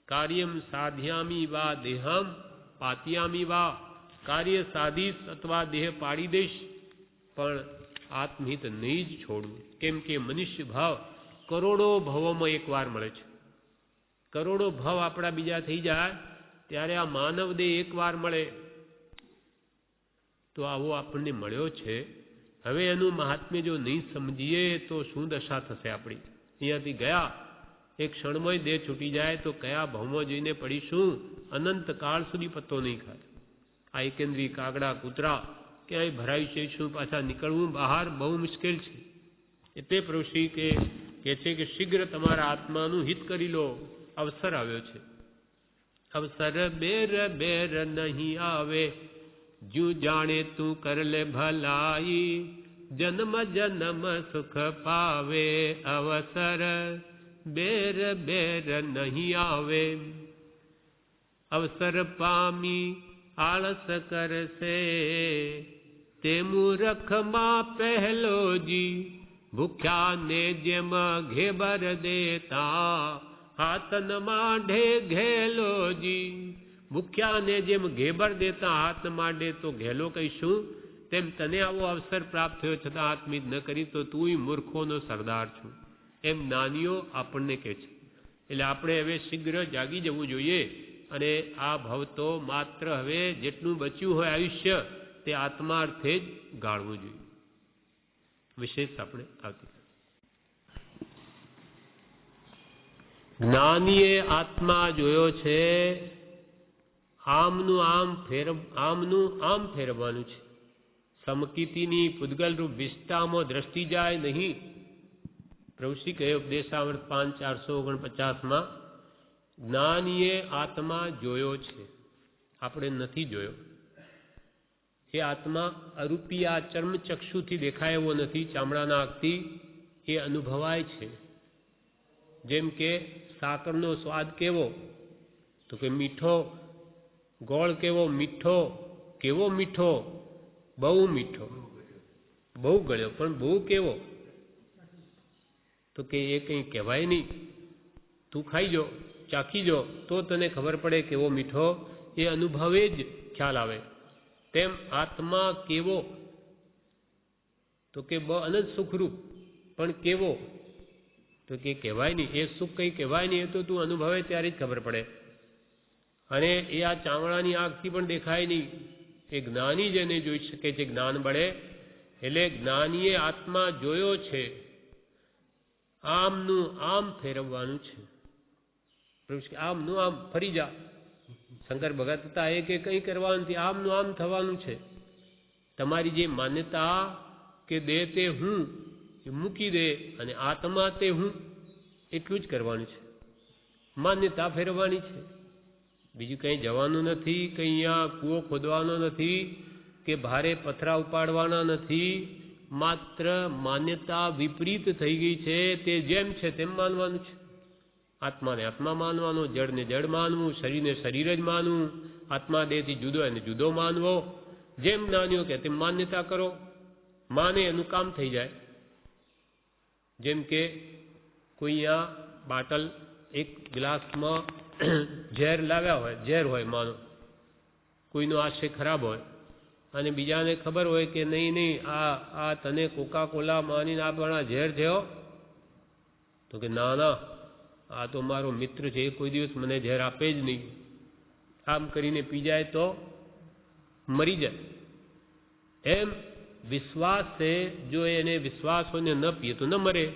કાર્યમ સાધ્યામી વા દેહમ પાત્યામી વા. કાર્ય સાધીશ અથવા દેહ પાડી દઈશ, પણ આત્મહિત નહીં જ છોડવું. કેમ કે મનુષ્ય ભાવ કરોડો ભવોમાં એકવાર મળે છે. કરોડો ભાવ આપણા બીજા થઈ જાય ત્યારે આ માનવ દેહ એકવાર મળે. તો આવો આપણને મળ્યો છે. હવે એનું મહાત્મ્ય જો નહીં સમજીએ તો શું દશા થશે આપણી? અહીંયાથી ગયા એક ક્ષણમય દેહ છૂટી જાય તો કયા ભાવમાં જઈને પડીશું? અનંત કાળ સુધી પત્તો નહીં ખાય. આ એકેન્દ્રી કાગડા કૂતરા ક્યાંય ભરાઈ જઈશું, પાછા નીકળવું બહાર બહુ મુશ્કેલ છે. એટલે પ્રભુશ્રી કે છે કે શીઘ્ર તમારા આત્માનું હિત કરી લો. અવસર આવ્યો છે. અવસર બેર નહીં આવે, જ્યું જાણે તું કર લે ભલાઈ. જન્મ જન્મ સુખ પાવે, અવસર બેર બેર નહીં આવે. અવસર પામી આળસ કરશે, તે મૂર્ખમાં પહેલોજી. ભૂખ્યાને જેમ ઘેબર દેતા, હાથન માંઢે ઘેલોજી. ભૂખ્યાને જેમ ઘેબર દેતા હાથ માંડે તો ઘેલો કહીશું, તેમ તને આવો અવસર પ્રાપ્ત થયો છતાં આત્મીત ન કરી તો તુંય મૂર્ખોનો સરદાર છું, એમ જ્ઞાનીઓ આપણને કહે છે. એટલે આપણે હવે શીઘ્ર જાગી જવું જોઈએ અને આ ભવ તો માત્ર હવે જેટલું બચ્યું હોય આયુષ્ય તે આત્માર્થે જ ગાળવું જોઈએ. વિશેષ આપણે આવતી જ્ઞાનીએ આત્મા જોયો છે, આમનું આમ ફેરવવાનું છે. સમકીતિની પૂદગલરૂપ વિષ્ટામાં દ્રષ્ટિ જાય નહીં. પ્રભુશ્રી કહે ઉપદેશામૃત 5:449 જ્ઞાનીએ આત્મા જોયો છે, આપણે નથી જોયો. એ આત્મા અરૂપી આ ચર્મચક્ષુથી દેખાય એવો નથી, ચામડાના આંખથી એ અનુભવાય છે. જેમ કે સાકરનો સ્વાદ કેવો, તો કે મીઠો. ગોળ કેવો, મીઠો. કેવો મીઠો? બહુ મીઠો, બહુ ગળ્યો, પણ બહુ કેવો? તો કે એ કંઈ કહેવાય નહીં. તું ખાઈ જો, ચાખી જો, તો તને ખબર પડે કેવો મીઠો. એ અનુભવે જ ખ્યાલ આવે. તેમ આત્મા કેવો, તો કે અનંત સુખરૂપ, પણ કેવો? તો કે કહેવાય નહીં. એ સુખ કંઈ કહેવાય નહીં, એ તો તું અનુભવે ત્યારે જ ખબર પડે. અને એ આ ચામડાની આંખથી પણ દેખાય નહીં. એ જ્ઞાની જેને જોઈ શકે છે જ્ઞાન બળે. એટલે જ્ઞાનીએ આત્મા જોયો છે, આમનું આમ ફેરવવાનું છે. આમનું આમ ફરી જા. શંકર ભગત હતા એ કે કંઈ કરવાનું નથી, આમનું આમ થવાનું છે. તમારી જે માન્યતા કે દેહ તે હું એ મૂકી દે અને આત્મા તે હું, એટલું જ કરવાનું છે. માન્યતા ફેરવવાની છે, બીજું કંઈ જવાનું નથી. કંઈ અહીંયા કૂવો ખોદવાનો નથી કે ભારે પથરા ઉપાડવાના નથી. માત્ર માન્યતા વિપરીત થઈ ગઈ છે, તે જેમ છે તેમ માનવાનું છે. આત્માને આત્મા માનવાનો, જળને જળ માનવું, શરીરને શરીર જ માનવું, આત્મા દેહથી જુદો એને જુદો માનવો. જેમ જ્ઞાનીઓ કે તેમ માન્યતા કરો, માને એનું કામ થઈ જાય. જેમ કે કોઈ અહીંયા બાટલ એક ગ્લાસમાં ઝેર લાવ્યા હોય, ઝેર હોય માનો, કોઈનો આશય ખરાબ હોય અને બીજાને ખબર હોય કે નહીં આ તને કોકા કોલા માનીને આપવાના ઝેર છે. તો કે ના ના, આ તો મારો મિત્ર છે, એ કોઈ દિવસ મને ઝેર આપે જ નહીં. આમ કરીને પી જાય તો મરી જાય. એમ વિશ્વાસ છે, જો એને વિશ્વાસ હોય ને ન પીએ તો ન મરે.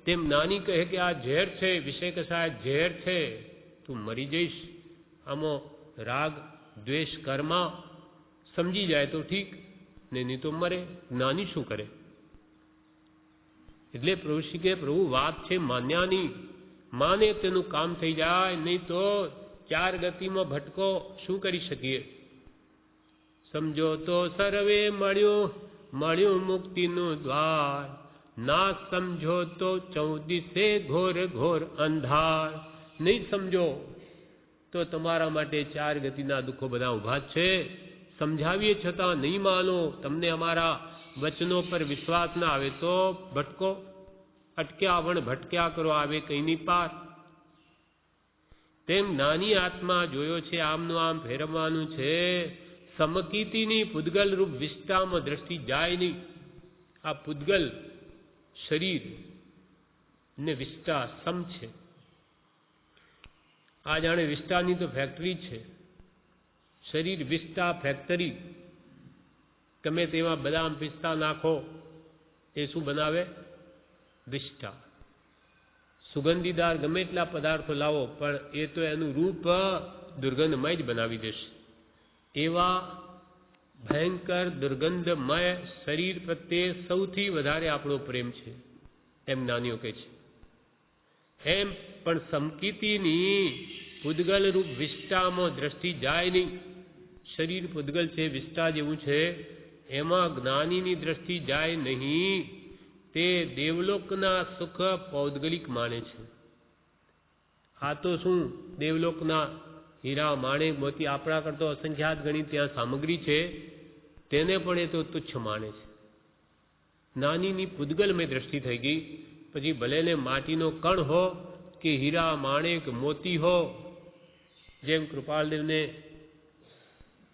તેમ નાની કહે કે આ ઝેર છે, વિષય કસાય ઝેર છે, તું મરી જઈશ. આમાં રાગ દ્વેષ કર્મા સમજી જાય તો ઠીક, નહીં તો મરે. જ્ઞાની શું કરે? એટલે પ્રભુશ્રી કે પ્રભુ વાત છે માન્યાની, માને તેનું કામ થઈ જાય, નહીં તો ચાર ગતિમાં ભટકો શું કરી શકીએ? સમજો તો સર્વે મળ્યું મુક્તિનું દ્વાર, ના સમજો તો 14 ઘોર ઘોર અંધાર. નહીં સમજો તો તમારા માટે ચાર ગતિના દુઃખો બધા ઊભા છે. સમજાવીએ છતાં નહીં માનો, તમને અમારા વચનો પર વિશ્વાસ ના આવે તો ભટકો, અટક્યા વણ ભટક્યા કરો, આવે કંઈની પાર. તેમ નાની આત્મા જોયો છે, આમનું આમ ફેરવવાનું છે. સમકીતિની પૂદગલ રૂપ વિષ્ટામાં દ્રષ્ટિ જાય નહીં. આ પૂદગલ શરીર ને વિષ્ટા સમ છે. આ જાણે વિષ્ટાની તો ફેક્ટરી છે. શરીર વિષ્ટા ફેક્ટરી. તમે તેમાં બદામ પિસ્તા નાખો, એ શું બનાવે? વિષ્ટા. સુગંધીદાર ગમે એટલા પદાર્થો લાવો, પણ એ તો એનું રૂપ દુર્ગંધમય જ બનાવી દેશે. એવા ભયંકર દુર્ગંધમય શરીર પ્રત્યે સૌથી વધારે આપણો પ્રેમ છે, એમ જ્ઞાનીઓ કહે છે. એમ પણ સમકીતિની પૂદગલ રૂપ વિષ્ટામાં દ્રષ્ટિ જાય નહીં. શરીર પૂદગલ છે, વિષ્ટા જેવું છે, એમાં જ્ઞાનીની દ્રષ્ટિ જાય નહીં. તે દેવલોકના સુખ પૌદ્ગલિક માને છે. આ તો શું, દેવલોકના હીરા માણેક મોતી આપણા કરતો અસંખ્યાત ગણી ત્યાં સામગ્રી છે, તેને પણ એ તો તુચ્છ માને છે. જ્ઞાનીની પૂદગલમય દ્રષ્ટિ થઈ ગઈ. પછી ભલે ને માટીનો કણ હો કે હીરા માણેક મોતી હો. જેમ કૃપાલદેવને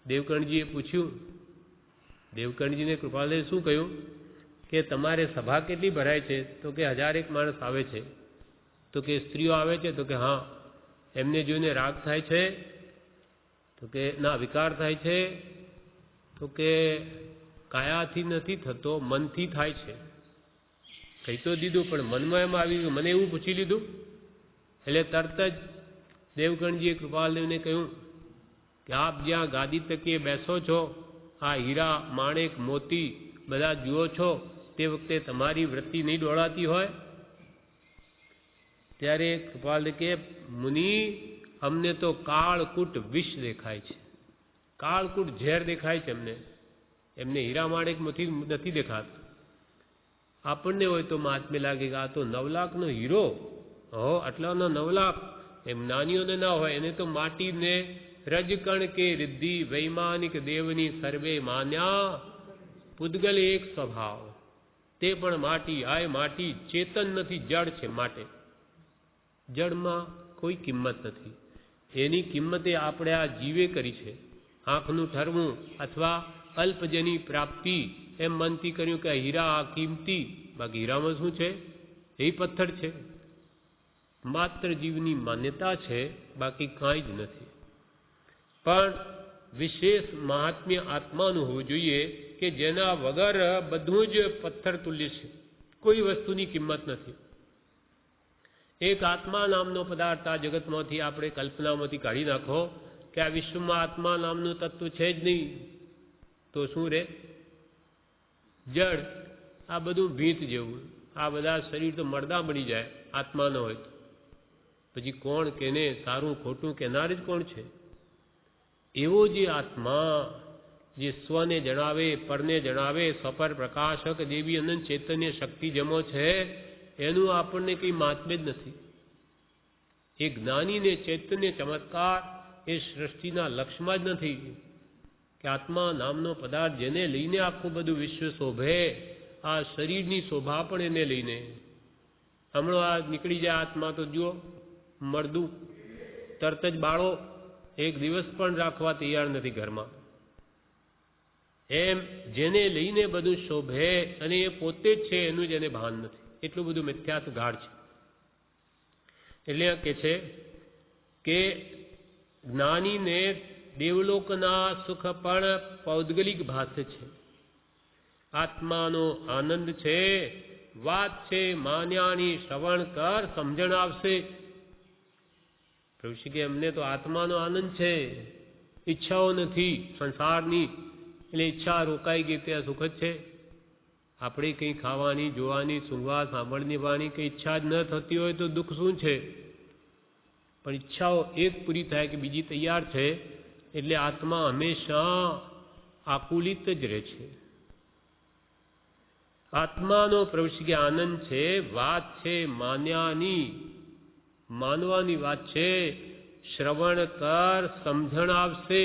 દેવકર્ણજીએ પૂછ્યું, દેવકર્ણજીને કૃપાલદેવે શું કહ્યું કે તમારે સભા કેટલી ભરાય છે? તો કે 1001 માણસ આવે છે. તો કે સ્ત્રીઓ આવે છે? તો કે હા. એમને જોઈને રાગ થાય છે? તો કે ના, વિકાર થાય છે? તો કે કાયાથી નથી થતો, મનથી થાય છે. કહી તો દીધું, પણ મનમાં એમ આવી ગયું, મને એવું પૂછી લીધું. એટલે તરત જ દેવગણજીએ કૃપાલદેવને કહ્યું કે આપ જ્યાં ગાદી તકીએ બેસો છો, આ હીરા માણેક મોતી બધા જુઓ છો, તે વખતે તમારી વૃત્તિ નહીં દોડાતી હોય? ત્યારે કૃપાલદેવ કે મુનિ, અમને તો કાળકૂટ વિષ દેખાય છે, કાળકૂટ ઝેર દેખાય છે એમને હીરા માણેક મોતી નથી દેખાતું. આપણને હોય તો મહાત્મ્ય લાગે કે આ તો 9 લાખનો હીરો, હો આટલાનો 9 લાખ. એમ જ્ઞાનીઓને ના હોય, એને તો માટીને રજકણ કે રિદ્ધિ વૈમાનિક દેવની સર્વે માન્યા, પૂદગલ એક સ્વભાવ. તે પણ માટી, આય માટી ચેતન નથી, જડ છે. માટે જડમાં કોઈ કિંમત નથી. એની કિંમતે આપણે આ જીવે કરી છે. આંખનું ઠરવું અથવા અલ્પજની પ્રાપ્તિ એમ મનથી કર્યું કે હીરા આ કિંમતી, બાકી હીરામાં શું છે? એ પથ્થર છે. માત્ર જીવની માન્યતા છે, બાકી કાંઈ જ નથી. પણ વિશેષ મહાત્મ્ય આત્માનું હોવું જોઈએ કે જેના વગર બધું જ પથ્થર તુલ્ય છે, કોઈ વસ્તુની કિંમત નથી. એક આત્મા નામનો પદાર્થ આ જગતમાંથી આપણે કલ્પનામાંથી કાઢી નાખો કે આ વિશ્વમાં આત્મા નામનું તત્વ છે જ નહીં, તો શું રે? જડ. આ બધું ભીંત જેવું. આ બધા શરીર તો મરદા બની જાય આત્મા ન હોય તો. પછી કોણ કેને સારું ખોટું કહેનાર જ કોણ છે? એવો જે આત્મા જે સ્વને જણાવે, પરને જણાવે, સ્વપર પ્રકાશક દેવી અનંત ચૈતન્ય શક્તિ જમો છે, એનું આપણને કંઈ મહાત્મ્ય જ નથી. એ જ્ઞાનીને ચૈતન્ય ચમત્કાર એ સૃષ્ટિના લક્ષ્યમાં જ નથી કે આત્મા નામનો પદાર્થ જેને લઈને આખું બધું વિશ્વ શોભે, આ શરીરની શોભા પણ એને લઈને. હમણાં આ નીકળી જાય આત્મા તો જુઓ મળદું, તરત જ બાળો, એક દિવસ પણ રાખવા તૈયાર નથી ઘરમાં. એમ જેને લઈને બધું શોભે અને એ પોતે જ છે એનું જ એને ભાન નથી. એટલું બધું મિથ્યાત્વ ગાઢ છે. એટલે કે છે કે જ્ઞાનીને દેવલોકના સુખ પણ પૌદ્ગલિક ભાષે છે. આત્માનો આનંદ છે, વાત છે માન્યાની, શ્રવણ કર સમજણ આવશે. પ્રભુ કે અમને તો આત્માનો આનંદ છે, ઈચ્છાઓ નથી સંસારની. એટલે ઈચ્છા રોકાઈ ગઈ ત્યાં સુખ જ છે. આપણે કંઈ ખાવાની, જોવાની, સૂંઘવા, સાંભળવાની કંઈ ઈચ્છા જ ન થતી હોય તો દુઃખ શું છે? પણ ઈચ્છાઓ એક પૂરી થાય કે બીજી તૈયાર છે, એટલે આત્મા હંમેશા આકુલિત જ રહે છે. આત્માનો પ્રભુ કે આનંદ છે, વાત છે માન્યાની, માનવાની વાત છે. શ્રવણ કર સમજણ આવશે.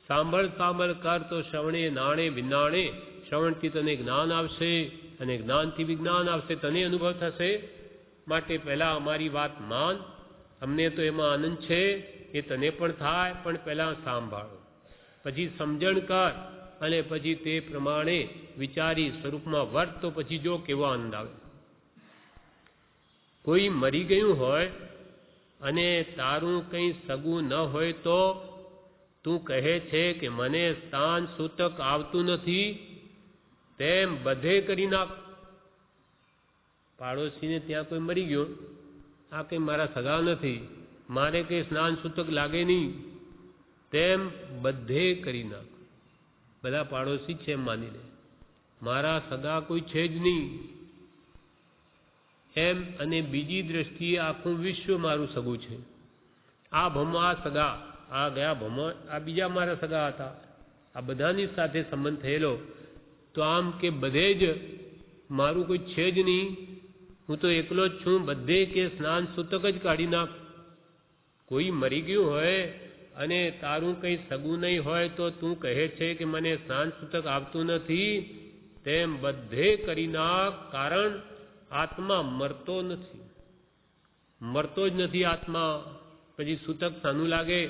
સાંભળ કર તો શ્રવણે નાણે વિનાણે. શ્રવણથી તને જ્ઞાન આવશે અને જ્ઞાનથી વિજ્ઞાન આવશે, તને અનુભવ થશે. માટે પહેલા અમારી વાત માન, અમને તો એમાં આનંદ છે, એ તને પણ થાય, પણ પહેલા સાંભળ, પછી સમજણ કર અને પછી તે પ્રમાણે વિચારી સ્વરૂપમાં વર્ત, તો પછી જો કેવો આનંદ આવે. કોઈ મરી ગયું હોય અને તારું કંઈ સગું ન હોય તો તું કહે છે કે મને સ્થાન સૂતક આવતું નથી, તેમ બધે કરી નાખ. પાડોશીને ત્યાં કોઈ મરી ગયો, આ કંઈ મારા સગા નથી, મારે કંઈ સ્નાન સૂતક લાગે નહીં, તેમ બધે કરી નાખ. બધા પાડોશી છે એમ માની લે, મારા સગા કોઈ છે જ નહીં એમ. અને બીજી દ્રષ્ટિએ આખું વિશ્વ મારું સગું છે. આ ભમો આ સગા, આ ગયા ભમો આ બીજા મારા સગા હતા. આ બધાની સાથે સંબંધ થયેલો, તો આમ કે બધે જ મારું કોઈ છે જ નહીં, હું તો એકલો જ છું, બધે કે સ્નાન સૂતક જ કાઢી નાખ. કોઈ મરી ગયું હોય અને તારું કંઈ સગું નહીં હોય તો તું કહે છે કે મને સ્નાન સૂતક આવતું નથી, તેમ બધે કરી નાખ. કારણ આત્મા મરતો નથી, મરતો જ નથી આત્મા. પછી સૂતક સાનું લાગે?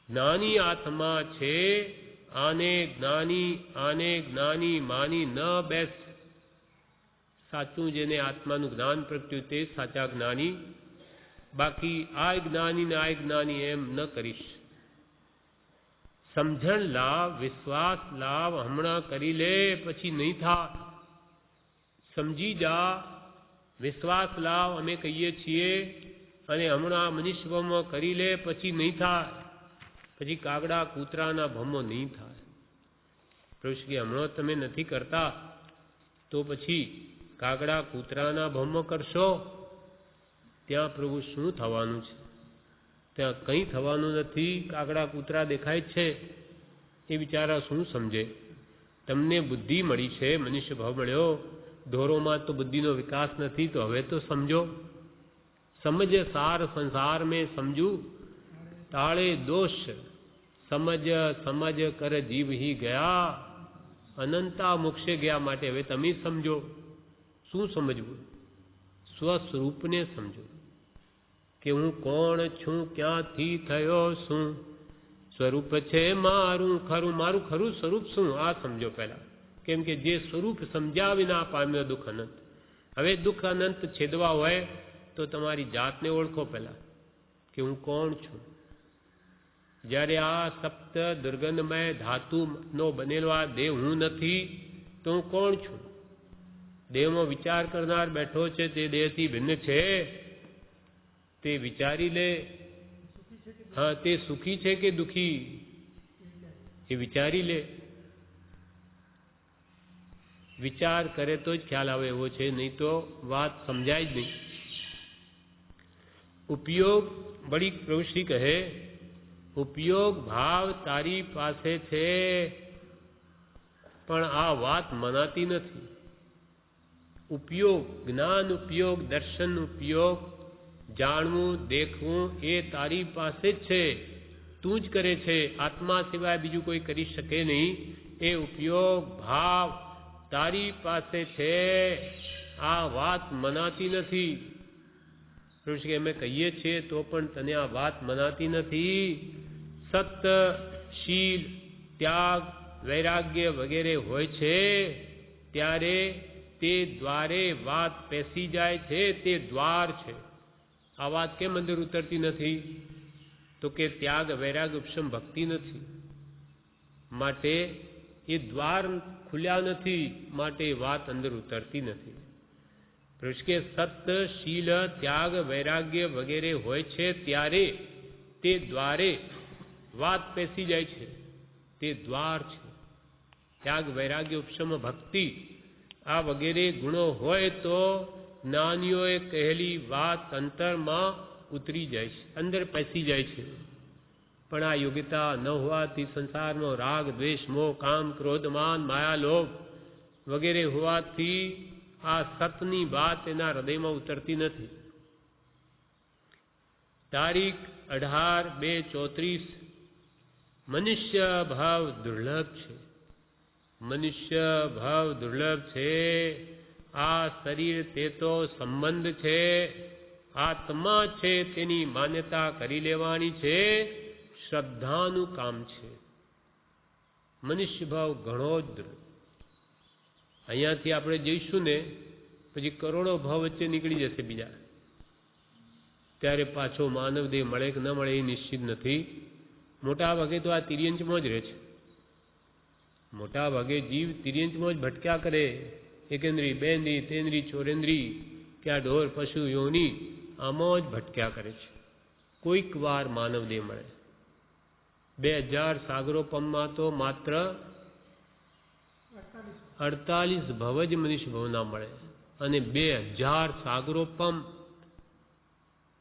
જ્ઞાની આત્મા છે, આને જ્ઞાની માની ન બેસ. સાચું જેને આત્માનું જ્ઞાન પ્રગટ્યું તે સાચા જ્ઞાની. બાકી આ જ્ઞાની ને આ જ્ઞાની એમ ન કરીશ. સમજણ લાવ, વિશ્વાસ લાવ, હમણાં કરી લે પછી નહીં થાય. સમજી જા, વિશ્વાસ લાવ, અમે કહીએ છીએ, અને હમણાં મનુષ્યમાં કરી લે પછી નહીં થાય. પછી કાગડા કૂતરાના ભમો નહીં થાય. પ્રભુ કે હમણાં તમે નથી કરતા તો પછી કાગડા કૂતરાના ભમો કરશો, ત્યાં પ્રભુ શું થવાનું છે? ત્યાં કંઈ થવાનું નથી. કાગડા કૂતરા દેખાય છે, એ બિચારા શું સમજે? તમને બુદ્ધિ મળી છે, મનુષ્ય ભાવ મળ્યો, ઢોરોમાં તો બુદ્ધિનો વિકાસ નથી, તો હવે તો સમજો. સમજ સાર સંસાર મેં સમજુ, તાળે દોષ સમજ કર જીવ હી ગયા, અનંતા મોક્ષે ગયા. માટે હવે તમે સમજો. શું સમજવું? સ્વસ્વરૂપને સમજો કે હું કોણ છું, ક્યાંથી થયો શું, સ્વરૂપ છે મારું ખરું. મારું ખરું સ્વરૂપ શું? આ સમજો પહેલા. કેમ કે જે સ્વરૂપ સમજ્યા વિના પામ્યો દુઃખ અનંત. હવે દુઃખ અનંત છેદવા હોય તો તમારી જાતને ઓળખો પહેલા કે હું કોણ છું. જ્યારે આ સપ્ત દુર્ગંધમય ધાતુનો બનેલો આ દેહ હું નથી, તો હું કોણ છું? દેહમાં વિચાર કરનાર બેઠો છે, તે દેહથી ભિન્ન છે, તે વિચારી લે. હા, તે સુખી છે કે દુઃખી એ વિચારી લે. વિચાર કરે તો જ ખ્યાલ આવે એવો છે, નહીં તો વાત સમજાય જ નહીં. ઉપયોગ બડી પ્રવૃત્તિ કહે, ઉપયોગ ભાવ તારી પાસે છે, પણ આ વાત મનાતી નથી. ઉપયોગ, જ્ઞાન ઉપયોગ, દર્શન ઉપયોગ, જાણવું દેખવું એ તારી પાસે જ છે, તું જ કરે છે. આત્મા સિવાય બીજું કોઈ કરી શકે નહીં. એ ઉપયોગ ભાવ તારી પાસે છે, આ વાત મનાતી નથી. કે અમે કહીએ છીએ તો પણ તને આ વાત મનાતી નથી. સત્ય, શીલ, ત્યાગ, વૈરાગ્ય વગેરે હોય છે ત્યારે તે દ્વારે વાત પેસી જાય છે, તે દ્વાર છે. આ વાત કેમ અંદર ઉતરતી નથી? તો કે ત્યાગ વૈરાગ ઉપશમ ભક્તિ નથી, માટે એ દ્વાર ખુલ્યા નથી, માટે વાત અંદર ઉતરતી નથી. કે સત્ય, શીલ, ત્યાગ, વૈરાગ્ય વગેરે હોય છે ત્યારે તે દ્વારે વાત પેસી જાય છે, તે દ્વાર છે. ત્યાગ વૈરાગ્ય ઉપશમ ભક્તિ આ વગેરે ગુણો હોય તો જ્ઞાનીઓએ કહેલી વાત અંતરમાં ઉતરી જાય છે, અંદર પેસી જાય છે. પણ આ યોગ્યતા ન હોવાથી સંસારનો રાગ, દ્વેષ, મોહ, કામ, ક્રોધ, માન, માયા, લોભ વગેરે હોવાથી આ સતની વાત એના હૃદયમાં ઉતરતી નથી. તારીખ 18/2/34. મનુષ્ય ભાવ દુર્લભ છે, મનુષ્ય ભાવ દુર્લભ છે. આ શરીર તે તો સંબંધ છે, આત્મા છે તેની માન્યતા કરી લેવાની છે, શ્રદ્ધાનું કામ છે. મનુષ્ય ભાવ ઘણો જ દુર્લભ. અહીંયાથી આપણે જઈશું ને પછી કરોડો ભાવ વચ્ચે નીકળી જશે બીજા, ત્યારે પાછો માનવ દેહ મળે કે ન મળે એ નિશ્ચિત નથી. મોટા ભાગે તો આ તિર્યંચમાં જ રહે છે. મોટા ભાગે જીવ તિર્યંચમાં જ ભટક્યા કરે. એકેન્દ્રી, બેન્દ્રી, તેન્દ્રી, ચોરેન્દ્રી કે આ ઢોર પશુ યોની આમાં જ ભટક્યા કરે છે. કોઈક વાર માનવ દેહ મળે. 2000 સાગરોપમમાં તો માત્ર 48 ભવ જ મનુષ્ય ભવના મળે, અને 2000 સાગરોપમ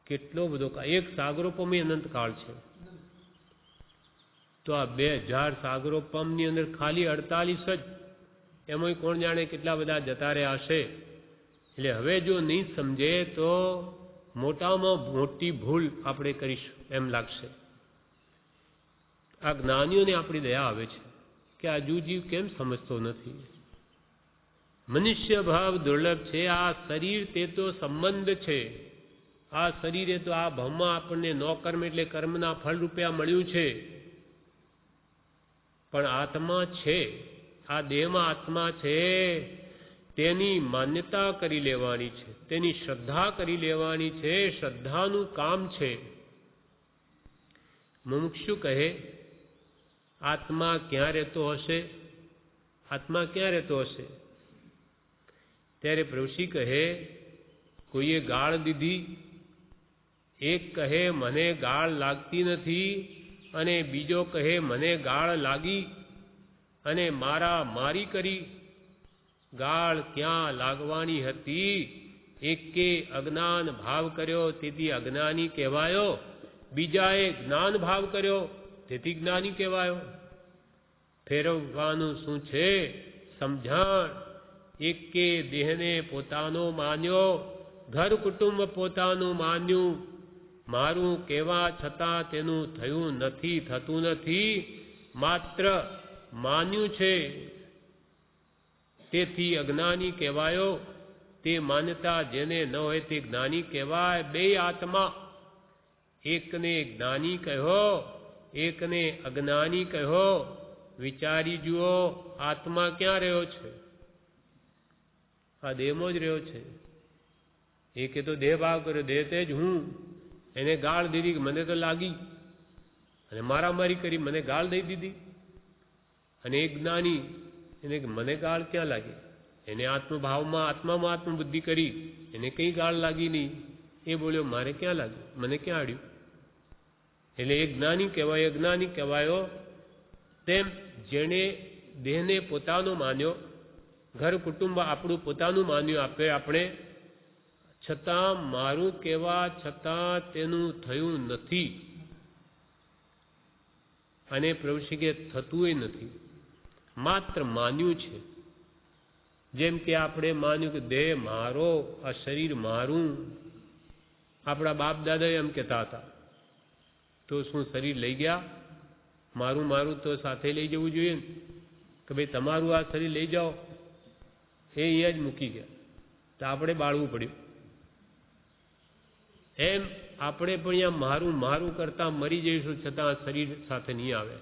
કેટલો બધો. એક સાગરોપમ એ અનંતકાળ છે. તો આ 2000 સાગરો પંપની અંદર ખાલી 48 જ, એમાં કોણ જાણે કેટલા બધા જતા રહ્યા હશે. એટલે હવે જો નહીં સમજે તો મોટામાં મોટી ભૂલ આપણે કરીશું એમ લાગશે. આ જ્ઞાનીઓને આપણી દયા આવે છે કે આ જીવ કેમ સમજતો નથી. મનુષ્ય ભાવ દુર્લભ છે. આ શરીર તે તો સંબંધ છે. આ શરીરે તો આ ભાવમાં આપણને નો કર્મ એટલે કર્મના ફળ રૂપે મળ્યું છે. પણ આત્મા છે, આ દેહમાં આત્મા છે, તેની માન્યતા કરી લેવાની છે, તેની શ્રદ્ધા કરી લેવાની છે. શ્રદ્ધાનું કામ છે. મુમુક્ષુ કહે આત્મા ક્યાં રહેતો હશે? આત્મા ક્યાં રહેતો હશે? ત્યારે પ્રભુશ્રી કહે કોઈએ ગાળ દીધી, એક કહે મને ગાળ લાગતી નથી, અને બીજો કહે મને ગાળ લાગી અને મારી કરી. ગાળ ક્યાં લાગવાની હતી? એકે અજ્ઞાન ભાવ કર્યો તેથી અજ્ઞાની કહેવાયો, બીજાએ જ્ઞાન ભાવ કર્યો તેથી જ્ઞાની કહેવાયો. ફેરવવાનું શું છે? સમજણ. એકે દેહને પોતાનો માન્યો, ઘર કુટુંબ પોતાનું માન્યું, મારું કહેવા છતાં તેનું થયું નથી, થતું નથી, માત્ર માન્યું છે તેથી અજ્ઞાની કહેવાયો. તે માન્યતા જેને ન હોય તે જ્ઞાની કહેવાય. બે આત્મા, એકને જ્ઞાની કહ્યો, એકને અજ્ઞાની કહ્યો. વિચારી જુઓ આત્મા ક્યાં રહ્યો છે? આ દેહમાં જ રહ્યો છે. એકે તો દેહ ભાવ કર્યો, દેહ તે જ હું. એને ગાળ દીધી કે મને તો લાગી, અને મારામારી કરી મને ગાળ દઈ દીધી. અને એક જ્ઞાની એને મને ગાળ ક્યાં લાગી? એને આત્મભાવમાં આત્મામાં આત્મબુદ્ધિ કરી, એને કંઈ ગાળ લાગી નહીં. એ બોલ્યો મારે ક્યાં લાગ્યું, મને ક્યાં આડ્યું. એટલે એક જ્ઞાની કહેવાય, અજ્ઞાની કહેવાયો. તેમ જેણે દેહને પોતાનો માન્યો, ઘર કુટુંબ આપણું પોતાનું માન્યું આપણે, છતાં મારું કહેવા છતાં તેનું થયું નથી. અને પ્રભુશ્રી કે થતું નથી, માત્ર માન્યું છે. જેમ કે આપણે માન્યું કે દેહ મારો, આ શરીર મારું. આપણા બાપ દાદા એમ કહેતા હતા. તો શું શરીર લઈ ગયા? મારું તો સાથે લઈ જવું જોઈએ ને, કે ભાઈ તમારું આ શરીર લઈ જાઓ. એ અહીંયા જ મૂકી ગયા, તો આપણે બાળવું પડ્યું. એમ આપણે પણ અહીંયા મારું કરતા મરી જઈશું, છતાં શરીર સાથે નહીં આવે.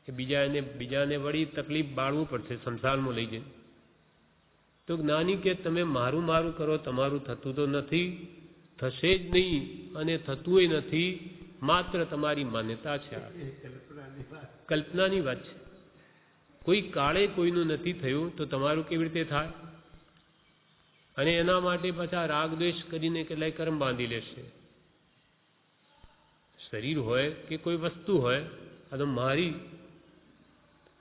એ બીજાને વળી તકલીફ બાળવું પડશે સંસારમાં લઈ જઈને. તો જ્ઞાની કે તમે મારું કરો, તમારું થતું તો નથી, થશે જ નહીં, અને થતુંય નથી, માત્ર તમારી માન્યતા છે. કલ્પનાની વાત છે. કોઈ કાળે કોઈનું નથી થયું તો તમારું કેવી રીતે થાય? અને એના માટે પાછા રાગ દ્વેષ કરીને કેટલાય કર્મ બાંધી લેશે. શરીર હોય કે કોઈ વસ્તુ હોય, આ તો મારી.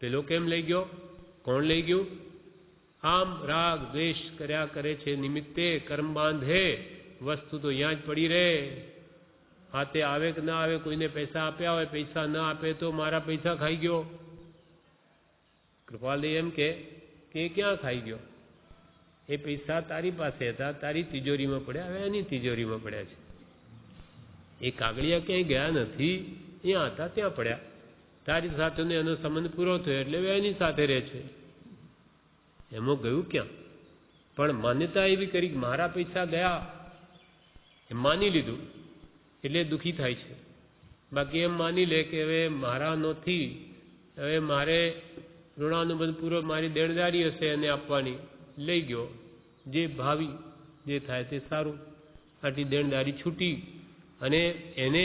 પેલો કેમ લઈ ગયો? કોણ લઈ ગયું? આમ રાગ દ્વેષ કર્યા કરે છે નિમિત્તે કર્મ બાંધે. વસ્તુ તો અહીંયા જ પડી રહે. હાથે આવે કે ના આવે, કોઈને પૈસા આપ્યા હોય, પૈસા ના આપે તો મારા પૈસા ખાઈ ગયો. કૃપાલદેવ એમ કે ક્યાં ખાઈ ગયો? એ પૈસા તારી પાસે હતા, તારી તિજોરીમાં પડ્યા, હવે એની તિજોરીમાં પડ્યા છે. એ કાગળિયા ક્યાંય ગયા નથી, ત્યાં હતા ત્યાં પડ્યા. તારી સાથેનો એનો સંબંધ પૂરો થયો એટલે હવે એની સાથે રહે છે. એમાં ગયું ક્યાં? પણ માન્યતા એવી કરી કે મારા પૈસા ગયા, એ માની લીધું એટલે દુઃખી થાય છે. બાકી એમ માની લે કે હવે મારા નથી, હવે મારે ઋણાનુબંધ પૂરો, મારી દેણદારી હશે એને આપવાની, લઈ ગયો. જે ભાવી જે થાય તે સારું. આટલી દેણદારી છૂટી, અને એને